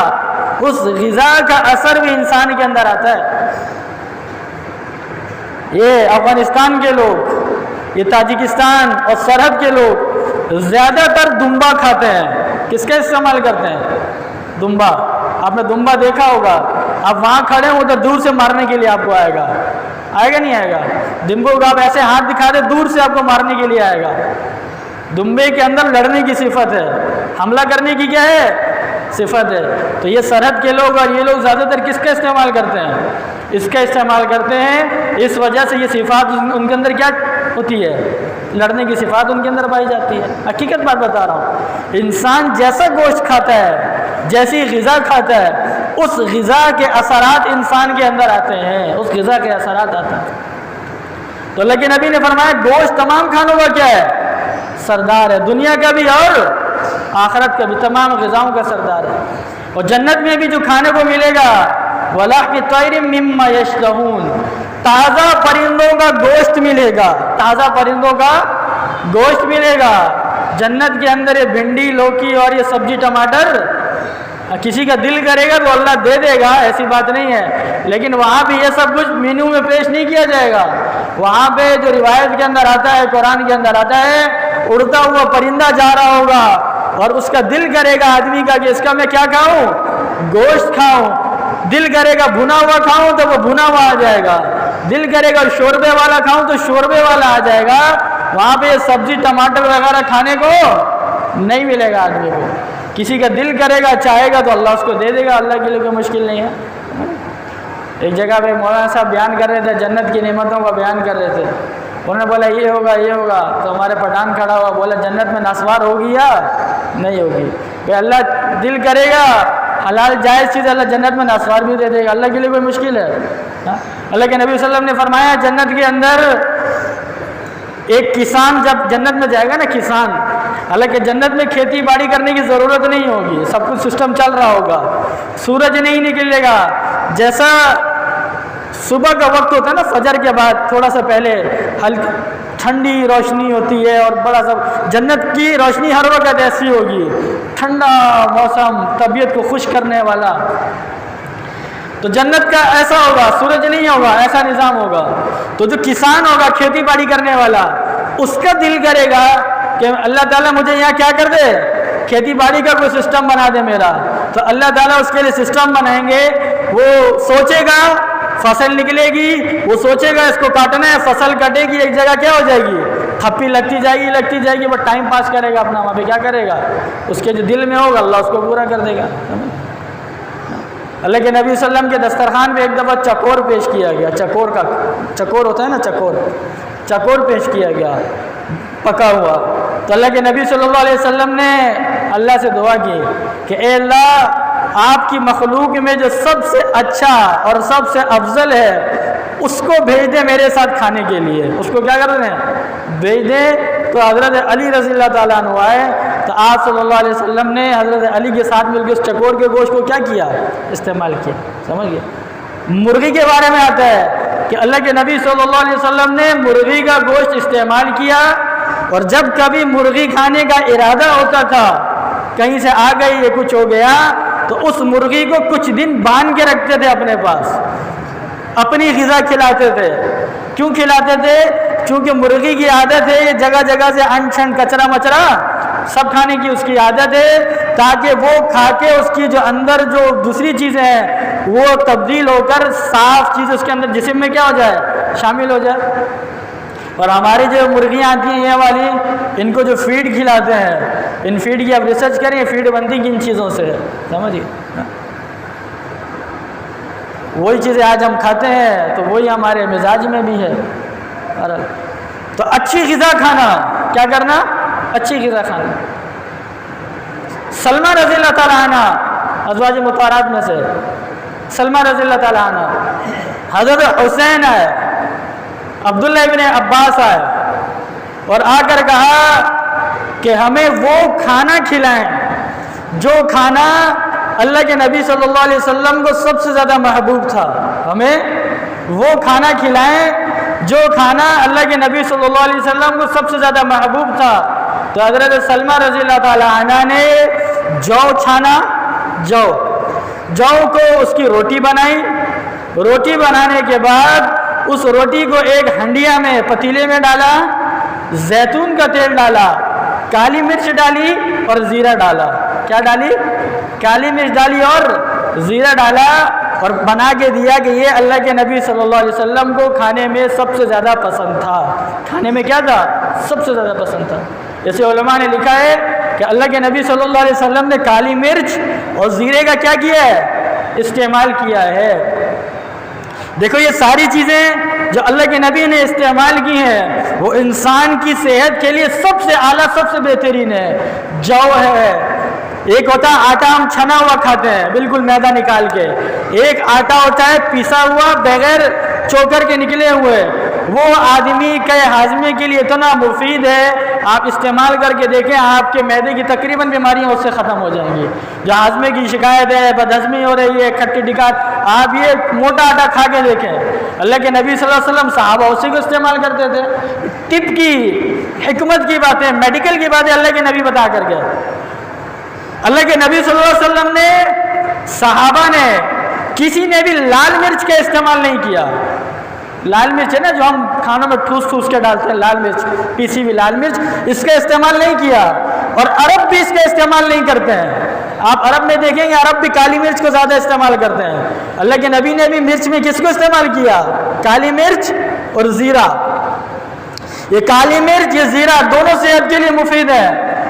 اس غذا کا اثر بھی انسان کے اندر آتا ہے۔ یہ افغانستان کے لوگ، یہ تاجکستان اور سرحد کے لوگ زیادہ تر دمبا کھاتے ہیں۔ کس کا استعمال کرتے ہیں؟ دمبا۔ آپ نے دمبا دیکھا ہوگا، آپ وہاں کھڑے ہیں ادھر دور سے مارنے کے لیے آپ کو آئے گا، آئے گا نہیں آئے گا؟ دمبے کو آپ ایسے ہاتھ دکھا دیں دور سے آپ کو مارنے کے لیے آئے گا۔ دمبے کے اندر لڑنے کی صفت ہے، حملہ کرنے کی کیا ہے؟ صفت ہے۔ تو یہ سرحد کے لوگ اور یہ لوگ زیادہ تر کس کا استعمال کرتے ہیں؟ اس کا استعمال کرتے ہیں، اس وجہ سے یہ صفات ان کے اندر کیا ہوتی ہے؟ لڑنے کی صفات ان کے اندر پائی جاتی ہے۔ حقیقت بات بتا رہا ہوں، انسان جیسا گوشت کھاتا ہے، جیسی غذا کھاتا ہے، اس غذا کے اثرات انسان کے اندر آتے ہیں، اس غذا کے اثرات آتے ہیں۔ تو لیکن نبی نے فرمایا گوشت تمام کھانوں کا کیا ہے؟ سردار ہے، دنیا کا بھی اور آخرت کا بھی، تمام غذاؤں کا سردار ہے۔ اور جنت میں بھی جو کھانے کو ملے گا، وَلَحْمِ طَيْرٍ مِّمَّا يَشْتَهُونَ، تازہ پرندوں کا گوشت ملے گا، تازہ پرندوں کا گوشت ملے گا۔ جنت کے اندر یہ بھنڈی، لوکی اور یہ سبزی ٹماٹر کسی کا دل کرے گا تو اللہ دے دے گا، ایسی بات نہیں ہے، لیکن وہاں بھی یہ سب کچھ مینو میں پیش نہیں کیا جائے گا۔ وہاں پہ جو روایت کے اندر آتا ہے، قرآن کے اندر آتا ہے، اڑتا ہوا پرندہ جا رہا ہوگا اور اس کا دل کرے گا آدمی کا کہ اس کا میں کیا کھاؤں؟ گوشت کھاؤں۔ دل کرے گا بھنا ہوا کھاؤں تو وہ بھنا ہوا آ جائے گا، دل کرے گا شوربے والا کھاؤں تو شوربے والا آ جائے گا۔ وہاں پہ سبزی ٹماٹر وغیرہ کھانے کو نہیں ملے گا آدمی کو۔ کسی کا دل کرے گا، چاہے گا تو اللہ اس کو دے دے گا، اللہ کے لیے کوئی مشکل نہیں ہے۔ ایک جگہ پہ مولانا صاحب بیان کر رہے تھے، جنت کی نعمتوں کا بیان کر رہے تھے، انہوں نے بولا یہ ہوگا یہ ہوگا، تو ہمارے پٹھان کھڑا ہوا، بولا جنت میں نسوار ہوگی یا نہیں ہوگی؟ کہ اللہ دل کرے گا حلال جائز چیز اللہ جنت میں نسوار بھی دے دے گا، اللہ کے لیے کوئی مشکل ہے؟ اللہ کے نبی صلی اللہ علیہ وسلم نے فرمایا جنت کے اندر ایک کسان جب جنت میں جائے گا نا، کسان، حالانکہ جنت میں کھیتی باڑی کرنے کی ضرورت نہیں ہوگی، سب کچھ سسٹم چل رہا ہوگا، سورج نہیں نکلے گا، جیسا صبح کا وقت ہوتا ہے نا، فجر کے بعد تھوڑا سا پہلے ہلکی ٹھنڈی روشنی ہوتی ہے اور بڑا سا جنت کی روشنی ہر وقت ایسی ہوگی، ٹھنڈا موسم، طبیعت کو خوش کرنے والا۔ تو جنت کا ایسا ہوگا، سورج نہیں ہوگا، ایسا نظام ہوگا۔ تو جو کسان ہوگا، کھیتی باڑی کرنے والا، اس کا دل کرے گا کہ اللہ تعالیٰ مجھے یہاں کیا کر دے، کھیتی باڑی کا کوئی سسٹم بنا دے میرا، تو اللہ تعالیٰ اس کے لیے سسٹم بنائیں گے۔ وہ سوچے گا فصل نکلے گی، وہ سوچے گا اس کو کاٹنا ہے، فصل کٹے گی، ایک جگہ کیا ہو جائے گی، تھپی لگتی جائے گی، وہ ٹائم پاس کرے گا اپنا، وہاں پہ کیا کرے گا، اس کے جو دل میں ہوگا اللہ اس کو پورا کر دے گا۔ اللہ کے نبی صلی اللہ علیہ وسلم کے دسترخوان پہ ایک دفعہ چکور پیش کیا گیا، چکور ہوتا ہے نا، چکور پیش کیا گیا پکا ہوا، تو اللہ کے نبی صلی اللہ علیہ وسلم نے اللہ سے دعا کی کہ اے اللہ، آپ کی مخلوق میں جو سب سے اچھا اور سب سے افضل ہے اس کو بھیج دے میرے ساتھ کھانے کے لیے، اس کو کیا کر رہے ہیں، بھیج دے۔ تو حضرت علی رضی اللہ تعالیٰ عنہ آئے تو آپ صلی اللہ علیہ وسلم نے حضرت علی کے ساتھ مل کے اس چکور کے گوشت کو کیا کیا، استعمال کیا۔ سمجھ گئے؟ مرغی کے بارے میں آتا ہے کہ اللہ کے نبی صلی اللہ علیہ وسلم نے مرغی کا گوشت استعمال کیا، اور جب کبھی مرغی کھانے کا ارادہ ہوتا تھا، کہیں سے آ گئی یا کچھ ہو گیا، تو اس مرغی کو کچھ دن باندھ کے رکھتے تھے اپنے پاس، اپنی غذا کھلاتے تھے۔ کیوں کھلاتے تھے؟ چونکہ مرغی کی عادت ہے جگہ جگہ سے انچھن کچرا مچرا سب کھانے کی، اس کی عادت ہے، تاکہ وہ کھا کے اس کی جو اندر جو دوسری چیزیں ہیں وہ تبدیل ہو کر صاف چیز اس کے اندر جسم میں کیا ہو جائے، شامل ہو جائے۔ اور ہماری جو مرغیاں آتی ہیں یہ والی، ان کو جو فیڈ کھلاتے ہیں، ان فیڈ کی آپ ریسرچ کریں، فیڈ بنتی کن چیزوں سے، سمجھیے، وہی چیزیں آج ہم کھاتے ہیں تو وہی ہمارے مزاج میں بھی ہے۔ تو اچھی غذا کھانا، کیا کرنا، اچھی غذا کھانا۔ سلمہ رضی اللہ تعالیٰ عنہ، ازواج مطہرات میں سے سلمہ رضی اللہ تعالیٰ عنہ، حضرت حسین ہے، عبداللہ ابن عباس آئے اور آ کر کہا کہ ہمیں وہ کھانا کھلائیں جو کھانا اللہ کے نبی صلی اللہ علیہ وسلم کو سب سے زیادہ محبوب تھا، ہمیں وہ کھانا کھلائیں جو کھانا اللہ کے نبی صلی اللہ علیہ وسلم کو سب سے زیادہ محبوب تھا۔ تو حضرت سلمہ رضی اللہ تعالی عنہ نے جو چھانا، جو کو اس کی روٹی بنائی، روٹی بنانے کے بعد اس روٹی کو ایک ہنڈیا میں پتیلے میں ڈالا، زیتون کا تیل ڈالا، کالی مرچ ڈالی اور زیرہ ڈالا۔ کیا ڈالی؟ کالی مرچ ڈالی اور زیرہ ڈالا، اور بنا کے دیا کہ یہ اللہ کے نبی صلی اللہ علیہ وسلم کو کھانے میں سب سے زیادہ پسند تھا۔ کھانے میں کیا تھا؟ سب سے زیادہ پسند تھا۔ جیسے علماء نے لکھا ہے کہ اللہ کے نبی صلی اللہ علیہ وسلم نے کالی مرچ اور زیرے کا کیا کیا ہے؟ استعمال کیا ہے۔ دیکھو یہ ساری چیزیں جو اللہ کے نبی نے استعمال کی ہیں وہ انسان کی صحت کے لیے سب سے اعلیٰ، سب سے بہترین ہے۔ جو ہے، ایک ہوتا ہے آٹا ہم چھنا ہوا کھاتے ہیں بالکل میدا نکال کے، ایک آٹا ہوتا ہے پیسا ہوا بغیر چوکر کے نکلے ہوئے، وہ آدمی کے ہاضمے کے لیے اتنا مفید ہے، آپ استعمال کر کے دیکھیں آپ کے معدے کی تقریباً بیماریاں اس سے ختم ہو جائیں گی۔ جو ہاضمے کی شکایت ہے، بدہضمی ہو رہی ہے، کھٹی ڈکار، آپ یہ موٹا آٹا کھا کے دیکھیں۔ اللہ کے نبی صلی اللہ علیہ وسلم صحابہ اسی کو استعمال کرتے تھے۔ طب کی حکمت کی باتیں، میڈیکل کی باتیں اللہ کے نبی بتا کر کے، اللہ کے نبی صلی اللہ علیہ وسلم نے، صحابہ نے، کسی نے بھی لال مرچ کا استعمال نہیں کیا۔ لال مرچ ہے نا جو ہم کھانوں میں ٹھوس کے ڈالتے ہیں، لال مرچ، پیسی ہوئی لال مرچ، اس کا استعمال نہیں کیا، اور عرب بھی اس کا استعمال نہیں کرتے ہیں۔ آپ عرب میں دیکھیں گے عرب بھی کالی مرچ کو زیادہ استعمال کرتے ہیں۔ اللہ کے نبی نے بھی مرچ میں کس کو استعمال کیا؟ کالی مرچ اور زیرہ۔ یہ کالی مرچ، یہ زیرہ دونوں صحت کے لیے مفید ہے۔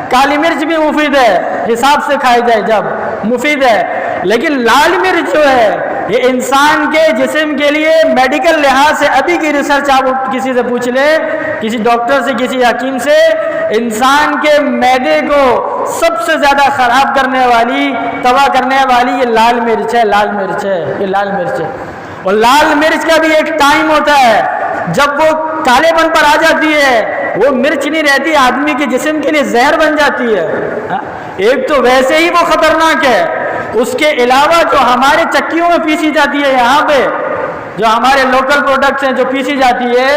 کالی مرچ بھی مفید ہے، حساب سے کھائی جائے جب مفید ہے، لیکن لال مرچ جو ہے یہ انسان کے جسم کے لیے میڈیکل لحاظ سے، ابھی کی ریسرچ آپ کسی سے پوچھ لیں، کسی ڈاکٹر سے، کسی حکیم سے، انسان کے معدے کو سب سے زیادہ خراب کرنے والی، تباہ کرنے والی یہ لال مرچ ہے، لال مرچ ہے، یہ لال مرچ ہے۔ اور لال مرچ کا بھی ایک ٹائم ہوتا ہے، جب وہ کالے پن پر آ جاتی ہے وہ مرچ نہیں رہتی، آدمی کے جسم کے لیے زہر بن جاتی ہے۔ ایک تو ویسے ہی وہ خطرناک ہے، اس کے علاوہ جو ہمارے چکیوں میں پیسی جاتی ہے، یہاں پہ جو ہمارے لوکل پروڈکٹس ہیں جو پیسی جاتی ہے،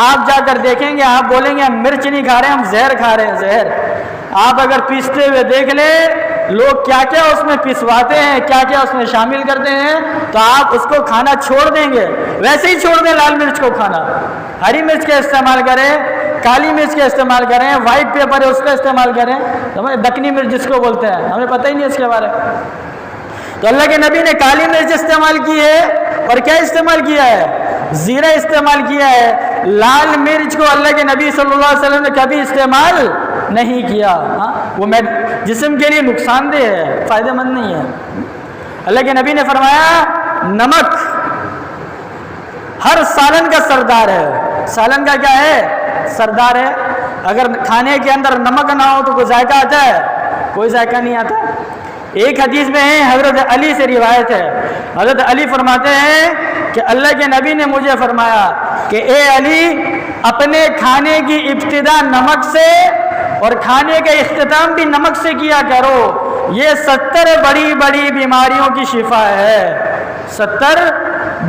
آپ جا کر دیکھیں گے، آپ بولیں گے ہم مرچ نہیں کھا رہے، ہم زہر کھا رہے ہیں، زہر۔ آپ اگر پیستے ہوئے دیکھ لیں لوگ کیا کیا اس میں پسواتے ہیں، کیا کیا اس میں شامل کرتے ہیں، تو آپ اس کو کھانا چھوڑ دیں گے، ویسے ہی چھوڑ دیں لال مرچ کو کھانا۔ ہری مرچ کا استعمال کریں، کالی مرچ کا استعمال کریں، وائٹ پیپر ہے اس کا استعمال کریں، دکنی مرچ جس کو بولتے ہیں، ہمیں پتہ ہی نہیں اس کے بارے میں۔ تو اللہ کے نبی نے کالی مرچ استعمال کی ہے، اور کیا استعمال کیا ہے؟ زیرہ استعمال کیا ہے۔ لال مرچ کو اللہ کے نبی صلی اللہ علیہ وسلم نے کبھی استعمال نہیں کیا۔ وہ جسم کے لیے نقصان دہ ہے، فائدہ مند نہیں ہے۔ اللہ کے نبی نے فرمایا نمک ہر سالن کا سردار ہے۔ سالن کا کیا ہے؟ سردار ہے۔ اگر کھانے کے اندر نمک نہ ہو تو کوئی ذائقہ آتا ہے؟ کوئی ذائقہ نہیں آتا۔ ایک حدیث میں ہے، حضرت علی سے روایت ہے، حضرت علی فرماتے ہیں کہ اللہ کے نبی نے مجھے فرمایا کہ اے علی، اپنے کھانے کی ابتدا نمک سے اور کھانے کا اختتام بھی نمک سے کیا کرو، یہ 70 بڑی بڑی بیماریوں کی شفا ہے۔ 70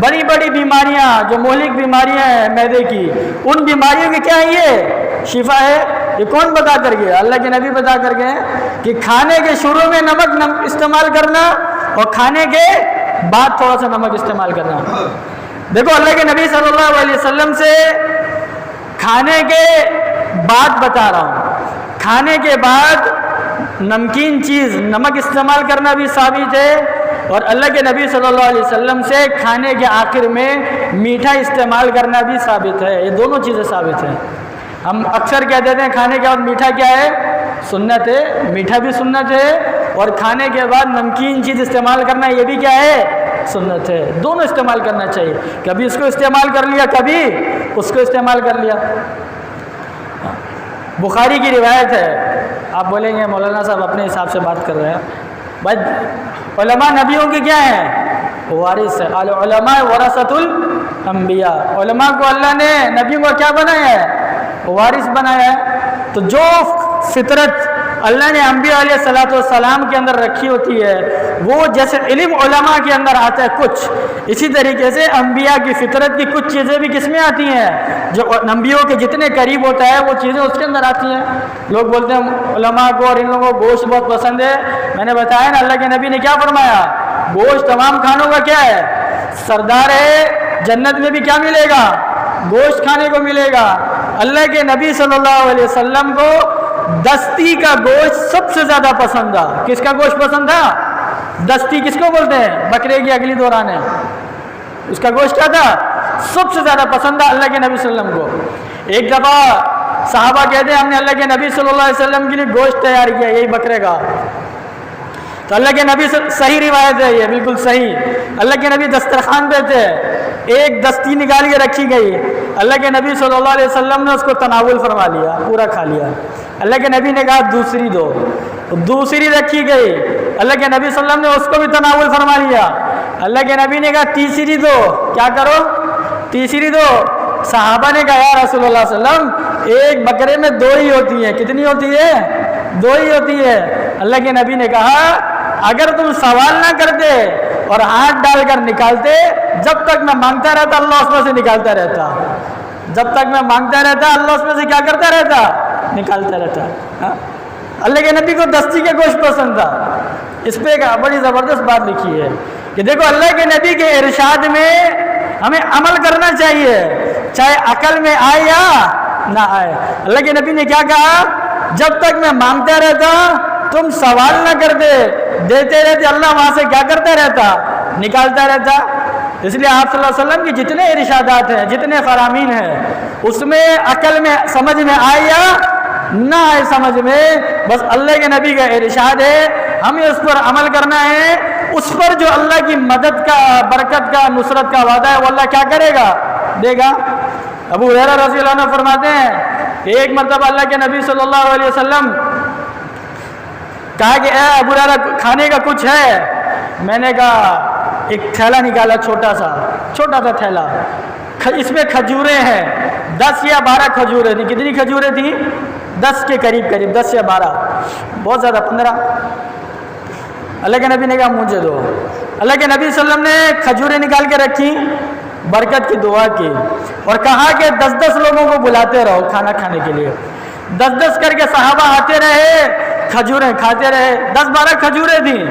بڑی بڑی بیماریاں جو مہلک بیماریاں ہیں معدے کی، ان بیماریوں کی کیا ہے؟ یہ شفا ہے۔ یہ کون بتا کر گیا؟ اللہ کے نبی بتا کر گئے کہ کھانے کے شروع میں نمک استعمال کرنا اور کھانے کے بعد تھوڑا سا نمک استعمال کرنا۔ دیکھو اللہ کے نبی صلی اللہ علیہ وسلم سے کھانے کے بعد بتا رہا ہوں، کھانے کے بعد نمکین چیز نمک استعمال کرنا بھی ثابت ہے، اور اللہ کے نبی صلی اللہ علیہ وسلم سے کھانے کے آخر میں میٹھا استعمال کرنا بھی ثابت ہے۔ یہ دونوں چیزیں ثابت ہیں۔ ہم اکثر کہہ دیتے ہیں کھانے کے بعد میٹھا کیا ہے؟ سنت ہے۔ میٹھا بھی سنت ہے، اور کھانے کے بعد نمکین چیز استعمال کرنا یہ بھی کیا ہے؟ سنت ہے۔ دونوں استعمال کرنا چاہیے، کبھی اس کو استعمال کر لیا، کبھی اس کو استعمال کر لیا۔ بخاری کی روایت ہے، آپ بولیں گے مولانا صاحب اپنے حساب سے بات کر رہے ہیں، بھائی علماء نبیوں کے کیا ہیں؟ وارث ہے۔ العلماء ورثۃ الانبیاء، علماء کو اللہ نے نبیوں کو کیا بنایا ہے؟ وارث بنایا ہے۔ تو جو فطرت اللہ نے انبیاء علیہ السلام کے اندر رکھی ہوتی ہے، وہ جیسے علم علماء کے اندر آتا ہے کچھ، اسی طریقے سے انبیاء کی فطرت کی کچھ چیزیں بھی کس میں آتی ہیں، جو انبیاء کے جتنے قریب ہوتا ہے وہ چیزیں اس کے اندر آتی ہیں۔ لوگ بولتے ہیں علماء کو اور ان لوگوں کو گوشت بہت پسند ہے، میں نے بتایا نا اللہ کے نبی نے کیا فرمایا، گوشت تمام کھانوں کا کیا ہے، سردار ہے، جنت میں بھی کیا ملے گا، گوشت کھانے کو ملے گا۔ اللہ کے نبی صلی اللہ علیہ وسلم کو دستی کا گوشت سب سے زیادہ پسند تھا۔ کس کا گوشت پسند تھا؟ دستی کس کو بولتے ہیں؟ بکرے کی اگلی دوران ہے، اس کا گوشت کیا تھا؟ سب سے زیادہ پسند تھا اللہ کے نبی صلی اللہ علیہ وسلم کو۔ ایک دفعہ صحابہ کہتے ہیں ہم نے اللہ کے نبی صلی اللہ علیہ وسلم کے لیے گوشت تیار کیا، یہی بکرے کا۔ تو اللہ کے نبی صحیح روایت ہے یہ، بالکل صحیح، اللہ کے نبی دسترخوان پہ تھے، ایک دستی نکال کے رکھی گئی، اللہ کے نبی صلی اللہ علیہ وسلم نے اس کو تناول فرما لیا، پورا کھا لیا۔ اللہ کے نبی نے کہا دوسری دو، دوسری رکھی گئی، اللہ کے نبی صلی اللہ علیہ وسلم نے اس کو بھی تناول فرما لیا۔ اللہ کے نبی نے کہا تیسری دو، کیا کرو، تیسری دو۔ صحابہ نے کہا یا رسول اللہ صلی اللہ علیہ وسلم ایک بکرے میں دو ہی ہوتی ہے، کتنی ہوتی ہے؟ دو ہی ہوتی ہے۔ اللہ کے نبی نے کہا اگر تم سوال نہ کرتے اور ہاتھ ڈال کر نکالتے، جب تک میں مانگتا رہتا اللہ اس میں سے نکالتا رہتا، جب تک میں مانگتا رہتا اللہ اس میں سے کیا کرتا رہتا، نکالتا رہتا۔ اللہ کے نبی کو دستی کے گوشت پسند تھا۔ اس پہ ایک بڑی زبردست بات لکھی ہے کہ دیکھو اللہ کے نبی کے ارشاد میں ہمیں عمل کرنا چاہیے، چاہے عقل میں آئے یا نہ آئے۔ اللہ کے نبی نے کیا کہا، جب تک میں مانگتا رہتا تم سوال نہ کرتے، دیتے رہتے، اللہ وہاں سے کیا کرتا رہتا، نکالتا رہتا۔ اس لیے آپ صلی اللہ علیہ وسلم کی جتنے ارشادات ہیں، جتنے فرامین ہیں، اس میں عقل میں سمجھ میں آئے یا نہ آئے سمجھ میں، بس اللہ کے نبی کا ارشاد ہے، ہمیں اس پر عمل کرنا ہے، اس پر جو اللہ کی مدد کا، برکت کا، نصرت کا وعدہ ہے وہ اللہ کیا کرے گا، دے گا۔ ابو ہریرہ رضی اللہ عنہ فرماتے ہیں کہ ایک مرتبہ اللہ کے نبی صلی اللہ علیہ وسلم کہا کہ اے ابو ہریرہ کھانے کا کچھ ہے؟ میں نے کہا ایک تھیلا نکالا، چھوٹا سا تھیلا، اس میں کھجوریں ہیں، 10 یا 12 کھجوریں تھیں۔ کتنی کھجوریں تھیں؟ 10 کے قریب 10 یا 12، بہت زیادہ 15۔ اللہ کے نبی نے کہا مجھے دو۔ اللہ کے نبی صلی اللہ علیہ وسلم نے کھجوریں نکال کے رکھی، برکت کی دعا کی اور کہا کہ 10 لوگوں کو بلاتے رہو کھانا کھانے کے لیے۔ 10 کر کے صحابہ آتے رہے، کھجوریں کھاتے رہے، 10-12 کھجوریں تھیں،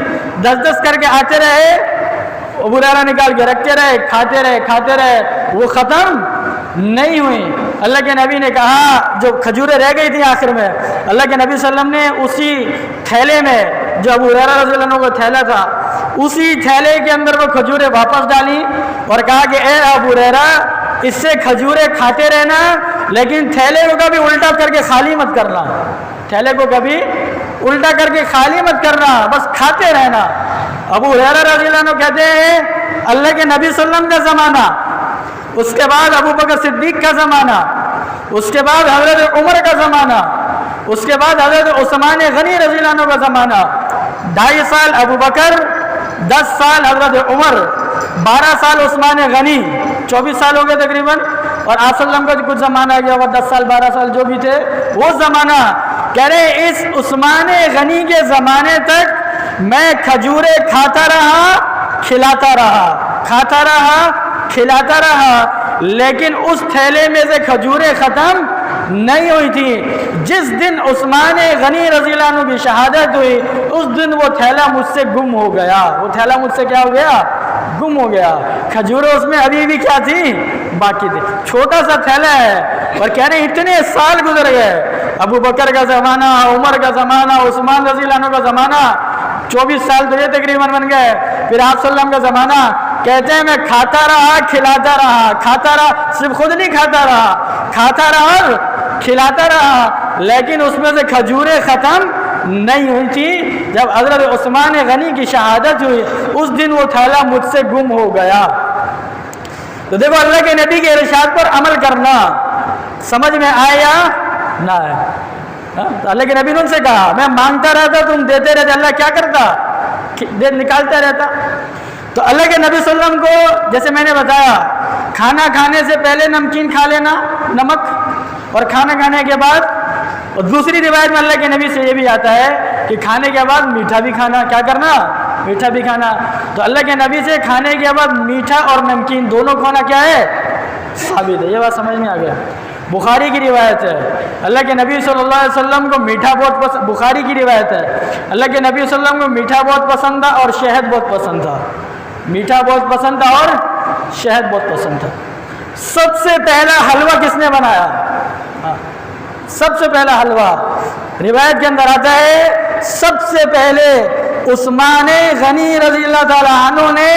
10 کر کے آتے رہے، ابو ہریرہ نکال کے رکھتے رہے، کھاتے رہے، وہ ختم نہیں ہوئی۔ اللہ کے نبی نے کہا جو کھجوریں رہ گئی تھیں آخر میں، اللہ کے نبی صلی اللہ علیہ وسلم نے اسی تھیلے میں، جو ابو ہریرہ رضی اللہ عنہ کا تھیلا تھا، اسی تھیلے کے اندر وہ کھجوریں واپس ڈالی اور کہا کہ اے ابو ہریرہ اس سے کھجوریں کھاتے رہنا، لیکن تھیلے کو کبھی الٹا کر کے خالی مت کرنا، تھیلے کو کبھی الٹا کر کے خالی مت کرنا، بس کھاتے رہنا۔ ابو ہریرہ رضی اللہ عنہ کہتے ہیں اللہ کے نبی صلی اللہ علیہ وسلم کا زمانہ، اس کے بعد ابو بکر صدیق کا زمانہ، اس کے بعد حضرت عمر کا زمانہ، اس کے بعد حضرت عثمان غنی رضی اللہ عنہ کا زمانہ، 2.5 سال ابو بکر، 10 سال حضرت عمر، 12 سال عثمان غنی، 24 سال ہو گئے تقریباً، اور آپ صلی اللہ علیہ وسلم کا کچھ زمانہ گیا ہوگا 10 سال 12 سال جو بھی تھے وہ زمانہ۔ کہہ رہے اس عثمان غنی کے زمانے تک میں کھجوریں کھاتا رہا، کھلاتا رہا، لیکن اس تھیلے میں سے کھجوریں ختم نہیں ہوئی تھی۔ جس دن عثمان غنی رضی اللہ عنہ کی شہادت ہوئی اس دن وہ تھیلا مجھ سے گم ہو گیا، وہ تھیلا مجھ سے کیا ہو گیا، گم ہو گیا۔ کھجوریں اس میں ابھی بھی کیا تھی، باقی تھی، چھوٹا سا تھیلا ہے، اور کہہ رہے ہیں اتنے سال گزر گئے، ابو بکر کا زمانہ، عمر کا زمانہ، عثمان رضی اللہ عنہ کا زمانہ، 24 سال تو یہ تقریباً بن گئے، پھر آپ صلی اللہ علیہ وسلم کا زمانہ۔ کہتے ہیں میں کھاتا رہا، کھلاتا رہا، صرف خود نہیں کھاتا رہا اور کھلاتا رہا، لیکن اس میں سے کھجوریں ختم نہیں ہوئی تھی۔ جب حضرت عثمان غنی کی شہادت ہوئی اس دن وہ تھیلا مجھ سے گم ہو گیا۔ تو دیکھو اللہ کے نبی کے ارشاد پر عمل کرنا، سمجھ میں آئے یا نہ آئے۔ تو اللہ کے نبی نے ان سے کہا میں مانگتا رہتا تم دیتے رہتے، اللہ کیا کرتا، نکالتا رہتا۔ تو اللہ کے نبی صلی اللہ علیہ وسلم کو جیسے میں نے بتایا کھانا کھانے سے پہلے نمکین کھا لینا، نمک، اور کھانا کھانے کے بعد اور دوسری روایت میں اللہ کے نبی سے یہ بھی آتا ہے کہ کھانے کے بعد میٹھا بھی کھانا، کیا کرنا؟ میٹھا بھی کھانا۔ تو اللہ کے نبی سے کھانے کے بعد میٹھا اور نمکین دونوں کھانا کیا ہے؟ ثابت ہے۔ یہ بات سمجھ میں آ گیا؟ بخاری کی روایت ہے، اللہ کے نبی صلی اللہ علیہ وسلم کو میٹھا بہت پسند، بخاری کی روایت ہے، اللہ کے نبی صلی اللہ علیہ وسلم کو میٹھا بہت پسند تھا اور شہد بہت پسند تھا، میٹھا بہت پسند تھا اور شہد بہت پسند تھا۔ سب سے پہلا حلوہ کس نے بنایا؟ سب سے پہلا حلوہ روایت کے اندر آتا ہے، سب سے پہلے عثمان غنی رضی اللہ تعالیٰ عنہ نے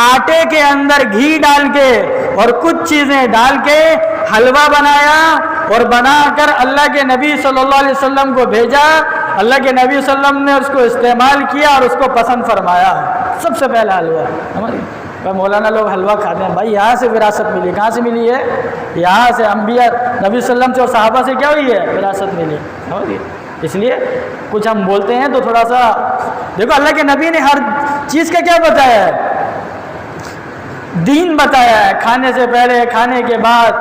آٹے کے اندر گھی ڈال کے اور کچھ چیزیں ڈال کے حلوہ بنایا اور بنا کر اللہ کے نبی صلی اللہ علیہ وسلم کو بھیجا۔ اللہ کے نبی صلی اللہ علیہ وسلم نے اس کو استعمال کیا اور اس کو پسند فرمایا۔ سب سے پہلا حلوہ۔ مولانا لوگ حلوہ کھاتے ہیں، بھائی یہاں سے وراثت ملی، کہاں سے ملی ہے؟ یہاں سے، انبیاء نبی صلی اللہ علیہ وسلم سے اور صحابہ سے کیا ہوئی ہے؟ وراثت ملی۔ اس لیے کچھ ہم بولتے ہیں تو تھوڑا سا دیکھو، اللہ کے نبی نے ہر چیز کا کیا بتایا ہے؟ دین بتایا ہے، کھانے سے پہلے، کھانے کے بعد۔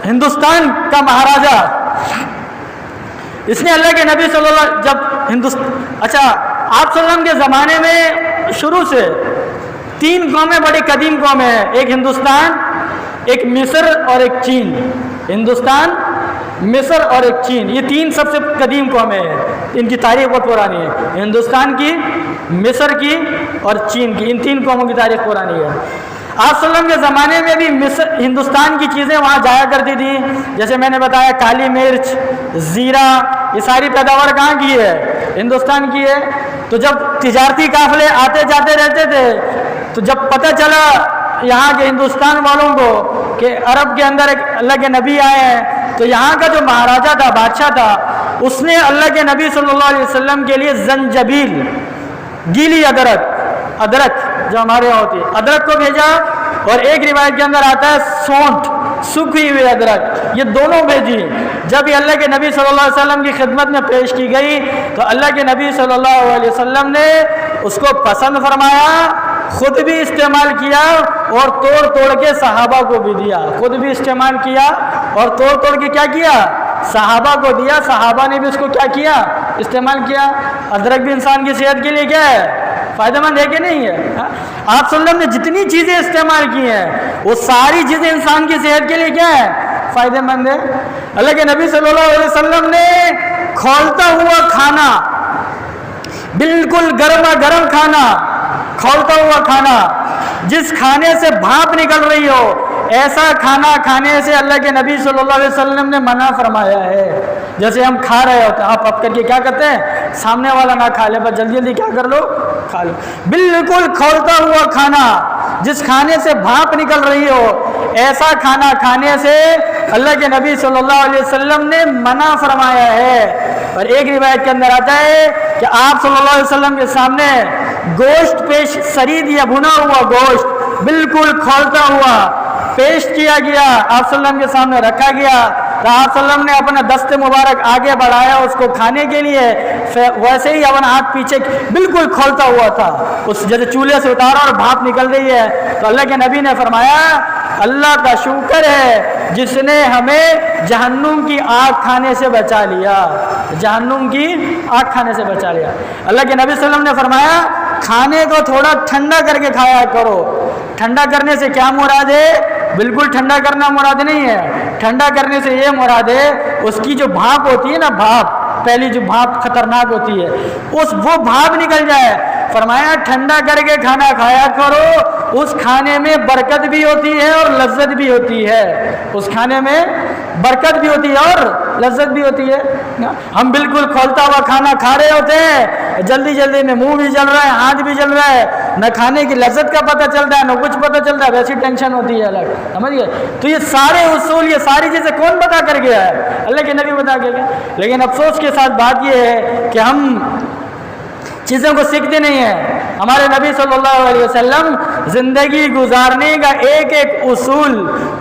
ہندوستان کا مہاراجا، اس نے اللہ کے نبی صلی اللہ جب اچھا آپ صلی اللہ علیہ وسلم کے زمانے میں شروع سے 3 قومیں بڑی قدیم قومیں ہیں، ایک ہندوستان، ایک مصر اور ایک چین۔ ہندوستان، مصر اور ایک چین، یہ 3 سب سے قدیم قومیں ہیں، ان کی تاریخ بہت پرانی ہے۔ ہندوستان کی، مصر کی اور چین کی، ان 3 قوموں کی تاریخ پرانی ہے۔ آپ صلی اللہ علیہ وسلم کے زمانے میں بھی ہندوستان کی چیزیں وہاں جایا کرتی تھی، جیسے میں نے بتایا کالی مرچ، زیرہ، یہ ساری پیداوار کہاں کی ہے؟ ہندوستان کی ہے۔ تو جب تجارتی قافلے آتے جاتے رہتے تھے، تو جب پتہ چلا یہاں کے ہندوستان والوں کو کہ عرب کے اندر ایک اللہ کے نبی آئے ہیں، تو یہاں کا جو مہاراجا تھا، بادشاہ تھا، اس نے اللہ کے نبی صلی اللہ علیہ وسلم کے لیے زنجبیل، گیلی ادرک جو ہمارے یہاں ہوتی ہے، ادرک کو بھیجا، اور ایک روایت کے اندر آتا ہے سونٹ، سوکھی ہوئی ادرک، یہ دونوں بھیجی۔ جب یہ اللہ کے نبی صلی اللہ علیہ وسلم کی خدمت میں پیش کی گئی تو اللہ کے نبی صلی اللہ علیہ وسلم نے اس کو پسند فرمایا، خود بھی استعمال کیا اور توڑ کے صحابہ کو بھی دیا۔ خود بھی استعمال کیا اور توڑ کے کیا کیا؟ صحابہ کو دیا۔ صحابہ نے بھی اس کو کیا کیا؟ استعمال کیا۔ ادرک بھی انسان کی صحت کے لیے کیا ہے؟ فائدہ مند ہے کہ نہیں ہے؟ آپ صلی اللہ علیہ وسلم نے جتنی چیزیں استعمال کی ہیں وہ ساری چیزیں انسان کی صحت کے لیے کیا ہے؟ فائدہ مند ہے۔ اللہ کے نبی صلی اللہ علیہ وسلم نے کھولتا ہوا کھانا، بالکل گرما گرم کھانا، کھولتا ہوا کھانا، جس کھانے سے بھاپ نکل رہی ہو، ایسا کھانا کھانے سے اللہ کے نبی صلی اللہ علیہ وسلم نے منع فرمایا ہے۔ جیسے ہم کھا رہے ہوتے ہیں، آپ اب کر کے کیا کرتے ہیں؟ سامنے والا نہ کھا لے، بس جلدی جلدی کیا کر لو؟ کھا لو۔ بالکل کھولتا ہوا کھانا، جس کھانے سے بھاپ نکل رہی ہو، ایسا کھانا کھانے سے اللہ کے نبی صلی اللہ علیہ وسلم نے منع فرمایا ہے۔ اور ایک روایت کے اندر آتا ہے کہ آپ صلی اللہ علیہ وسلم کے سامنے گوشت پیش، سرید یا بھنا ہوا گوشت بالکل کھولتا ہوا پیش کیا گیا، آپ صلی اللہ علیہ وسلم کے سامنے رکھا گیا، تو آپ صلی اللہ علیہ وسلم نے اپنا دست مبارک آگے بڑھایا اس کو کھانے کے لیے، ویسے ہی اپنا ہاتھ پیچھے بالکل کھولتا ہوا تھا، اس جیسے چولہے سے اتارا اور بھاپ نکل رہی ہے۔ تو اللہ کے نبی نے فرمایا اللہ کا شکر ہے جس نے ہمیں جہنم کی آگ کھانے سے بچا لیا، جہنم کی آگ کھانے سے بچا لیا۔ اللہ کے نبی صلی اللہ علیہ وسلم نے فرمایا کھانے کو تھوڑا ٹھنڈا کر کے کھایا کرو۔ ٹھنڈا کرنے سے کیا مراد ہے؟ بالکل ٹھنڈا کرنا مراد نہیں ہے، ٹھنڈا کرنے سے یہ مراد ہے اس کی جو بھاپ ہوتی ہے نا، بھاپ، پہلی جو بھاپ خطرناک ہوتی ہے، وہ بھاپ نکل جائے۔ فرمایا ٹھنڈا کر کے کھانا کھایا کرو، اس کھانے میں برکت بھی ہوتی ہے اور لذت بھی ہوتی ہے، اس کھانے میں برکت بھی ہوتی ہے اور لذت بھی ہوتی ہے۔ ہم بالکل کھولتا ہوا کھانا کھا رہے ہوتے ہیں، جلدی جلدی میں منہ بھی جل رہا ہے، ہاتھ بھی جل رہا ہے، نہ کھانے کی لذت کا پتہ چلتا ہے نہ کچھ پتہ چلتا ہے، ویسی ٹینشن ہوتی ہے الگ، سمجھیے؟ تو یہ سارے اصول، یہ ساری چیزیں کون بتا کر گیا ہے؟ اللہ کے نبی بتا کے گیا۔ لیکن افسوس کے ساتھ بات یہ ہے کہ ہم چیزوں کو سیکھتے نہیں ہیں۔ ہمارے نبی صلی اللہ علیہ وسلم زندگی گزارنے کا ایک ایک اصول،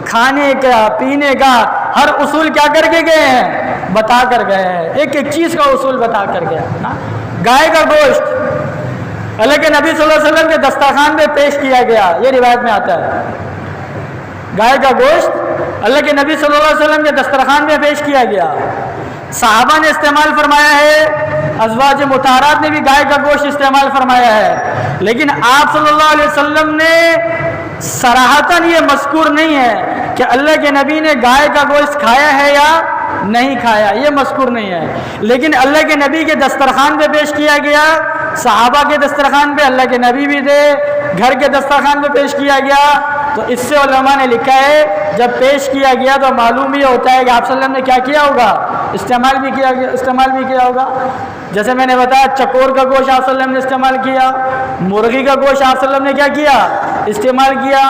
کھانے کا، پینے کا، ہر اصول کیا کر کے گئے ہیں؟ بتا کر گئے ہیں، ایک ایک چیز کا اصول بتا کر گئے۔ گائے کا گوشت اللہ کے نبی صلی اللہ علیہ وسلم کے دسترخوان پہ پیش کیا گیا، یہ روایت میں آتا ہے۔ گائے کا گوشت اللہ کے نبی صلی اللہ علیہ وسلم کے دسترخوان میں پیش کیا گیا، صحابہ نے استعمال فرمایا ہے، ازواج مطہرات نے بھی گائے کا گوشت استعمال فرمایا ہے، لیکن آپ صلی اللہ علیہ وسلم نے صراحتاً یہ مذکور نہیں ہے کہ اللہ کے نبی نے گائے کا گوشت کھایا ہے یا نہیں کھایا، یہ مذکور نہیں ہے، لیکن اللہ کے نبی کے دسترخوان پہ پیش کیا گیا، صحابہ کے دسترخوان پہ، اللہ کے نبی بھی تھے، گھر کے دسترخوان پہ پیش کیا گیا، تو اس سے علماء نے لکھا ہے جب پیش کیا گیا تو معلوم یہ ہوتا ہے کہ آپ صلی اللہ علیہ وسلم نے کیا کیا ہوگا، استعمال بھی کیا ہوگا۔ جیسے میں نے بتایا چکور کا گوشت آپ صلی اللہ علیہ وسلم نے استعمال کیا، مرغی کا گوشت آپ صلی اللہ علیہ وسلم نے کیا کیا، استعمال کیا۔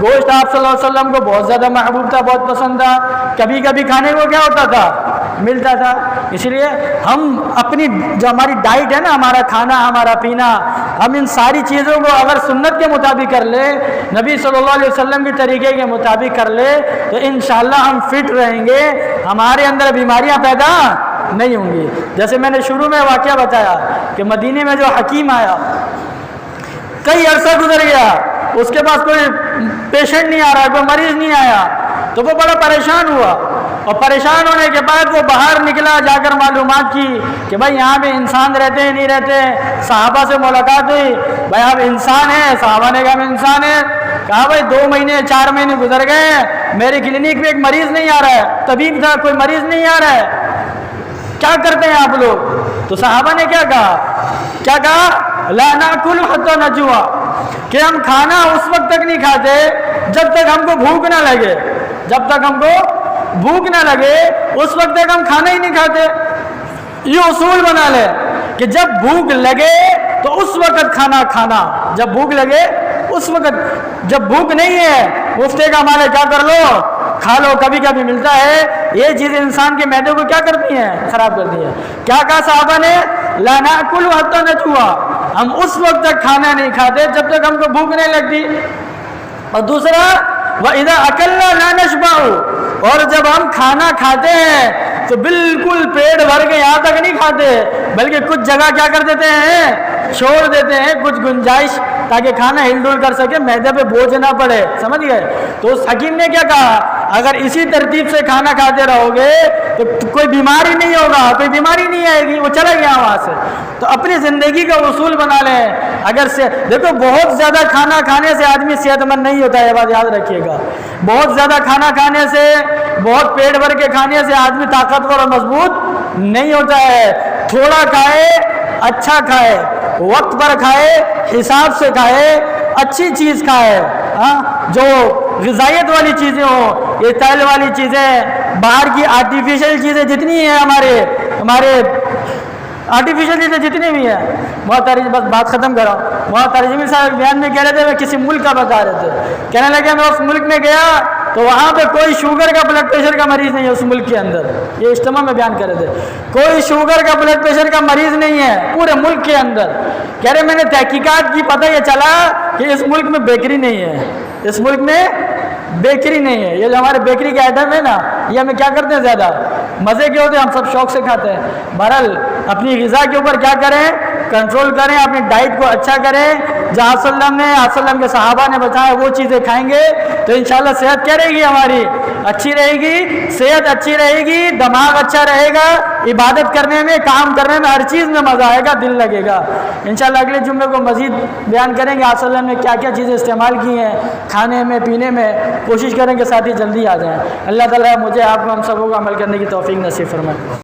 گوشت آپ صلی اللہ علیہ وسلم کو بہت زیادہ محبوب تھا، بہت پسند تھا، کبھی کبھی کھانے کو کیا ہوتا تھا، ملتا تھا۔ اس لیے ہم اپنی جو ہماری ڈائٹ ہے نا، ہمارا کھانا، ہمارا پینا، ہم ان ساری چیزوں کو اگر سنت کے مطابق کر لے، نبی صلی اللہ علیہ وسلم کے طریقے کے مطابق کر لے، تو انشاءاللہ ہم فٹ رہیں گے، ہمارے اندر بیماریاں پیدا نہیں ہوں گی۔ جیسے میں نے شروع میں واقعہ بتایا کہ مدینے میں جو حکیم آیا، کئی عرصہ گزر گیا، اس کے پاس کوئی پیشنٹ نہیں آ رہا، کوئی مریض نہیں آیا، تو وہ بڑا پریشان ہوا، اور پریشان ہونے کے بعد وہ باہر نکلا، جا کر معلومات کی کہ بھائی یہاں پہ انسان رہتے ہیں نہیں رہتے۔ صحابہ سے ملاقات ہوئی، بھائی آپ انسان ہیں؟ صحابہ نے کہا ہم انسان ہیں۔ کہا بھائی 2 مہینے 4 مہینے گزر گئے ہیں، میری کلینک میں ایک مریض نہیں آ رہا ہے، طبیب تھا، کوئی مریض نہیں آ رہا ہے، کیا کرتے ہیں آپ لوگ؟ تو صحابہ نے کیا کہا لا ناکل حتی نجوع، کہ ہم کھانا اس وقت تک نہیں کھاتے جب تک ہم کو بھوک نہ لگے، جب تک ہم کو بھوک نہ لگے اس وقت تک ہم کھانا ہی نہیں کھاتے۔ یہ اصول بنا لے کہ جب بھوک لگے تو اس وقت کھانا کھانا، جب بھوک لگے اس وقت، جب بھوک نہیں ہے مفتے کا مال ہے کیا کر لو، کھا لو، کبھی کبھی ملتا ہے۔ یہ چیز انسان کے معدے کو کیا کرتی ہیں، خراب کرتی ہے۔ کیا کہا صحابہ نے؟ لا ناکل حتی نجوع، ہم اس وقت تک کھانا نہیں کھاتے جب تک ہم کو بھوک نہیں لگتی۔ اور دوسرا وَإِذَا أَكَلْنَا لَا نَشْبَعُ، اور جب ہم کھانا کھاتے ہیں تو بالکل پیٹ بھر کے یہاں تک نہیں کھاتے، بلکہ کچھ جگہ کیا کر دیتے ہیں، چھوڑ دیتے ہیں، کچھ گنجائش، تاکہ کھانا ہل ڈل کر سکے، معدے پہ بوجھ نہ پڑے، سمجھ گئے؟ تو اس حکیم نے کیا کہا، اگر اسی ترتیب سے کھانا کھاتے رہو گے تو کوئی بیماری نہیں ہوگا، کوئی بیماری نہیں آئے گی، وہ چلا گیا وہاں سے۔ تو اپنی زندگی کا اصول بنا لیں۔ اگر سے دیکھو بہت زیادہ کھانا کھانے سے آدمی صحت مند نہیں ہوتا ہے، یہ بات یاد رکھیے گا۔ بہت زیادہ کھانا کھانے سے، بہت پیٹ بھر کے کھانے سے آدمی طاقتور اور مضبوط نہیں ہوتا ہے۔ تھوڑا کھائے، اچھا کھائے، وقت پر کھائے، حساب سے کھائے، اچھی چیز کھائے، جو غذائیت والی چیزیں ہوں، یہ تیل والی چیزیں، باہر کی آرٹیفیشل چیزیں جتنی ہیں، ہمارے آرٹیفیشل چیزیں جتنی بھی ہیں، بس بات ختم کرا۔ وہاں ترجمے صاحب بیان میں کہہ رہے تھے، وہ کسی ملک کا بتا رہے تھے، کہنے لگے میں اس ملک میں گیا تو وہاں پہ کوئی شوگر کا بلڈ پریشر کا مریض نہیں ہے اس ملک کے اندر۔ یہ اجتماع میں بیان کر رہے تھے، کوئی شوگر کا بلڈ پریشر کا مریض نہیں ہے پورے ملک کے اندر۔ کہہ رہے میں نے تحقیقات کی، پتہ یہ چلا کہ اس ملک میں بیکری نہیں ہے، اس ملک میں بیکری نہیں ہے۔ یہ جو ہمارے بیکری کے آئٹم ہے نا، یہ ہمیں کیا کرتے ہیں، زیادہ مزے کے ہوتے ہیں، ہم سب شوق سے کھاتے ہیں۔ بہرحال اپنی غذا کے اوپر کیا کریں، کنٹرول کریں، اپنی ڈائٹ کو اچھا کریں، جہاں آپ صلی اللہ علیہ وسلم کے صحابہ نے بتایا وہ چیزیں کھائیں گے تو انشاءاللہ صحت کیا رہے گی، ہماری اچھی رہے گی، صحت اچھی رہے گی، دماغ اچھا رہے گا، عبادت کرنے میں، کام کرنے میں، ہر چیز میں مزہ آئے گا، دل لگے گا۔ انشاءاللہ اگلے جمعے کو مزید بیان کریں گے آپ صلی اللہ علیہ وسلم نے کیا کیا چیزیں استعمال کی ہیں کھانے میں، پینے میں۔ کوشش کریں کہ ساتھی جلدی آ جائیں۔ اللہ تعالیٰ مجھے، آپ کو، ہم سبوں کو عمل کرنے کی توفیق نصیب فرمائے۔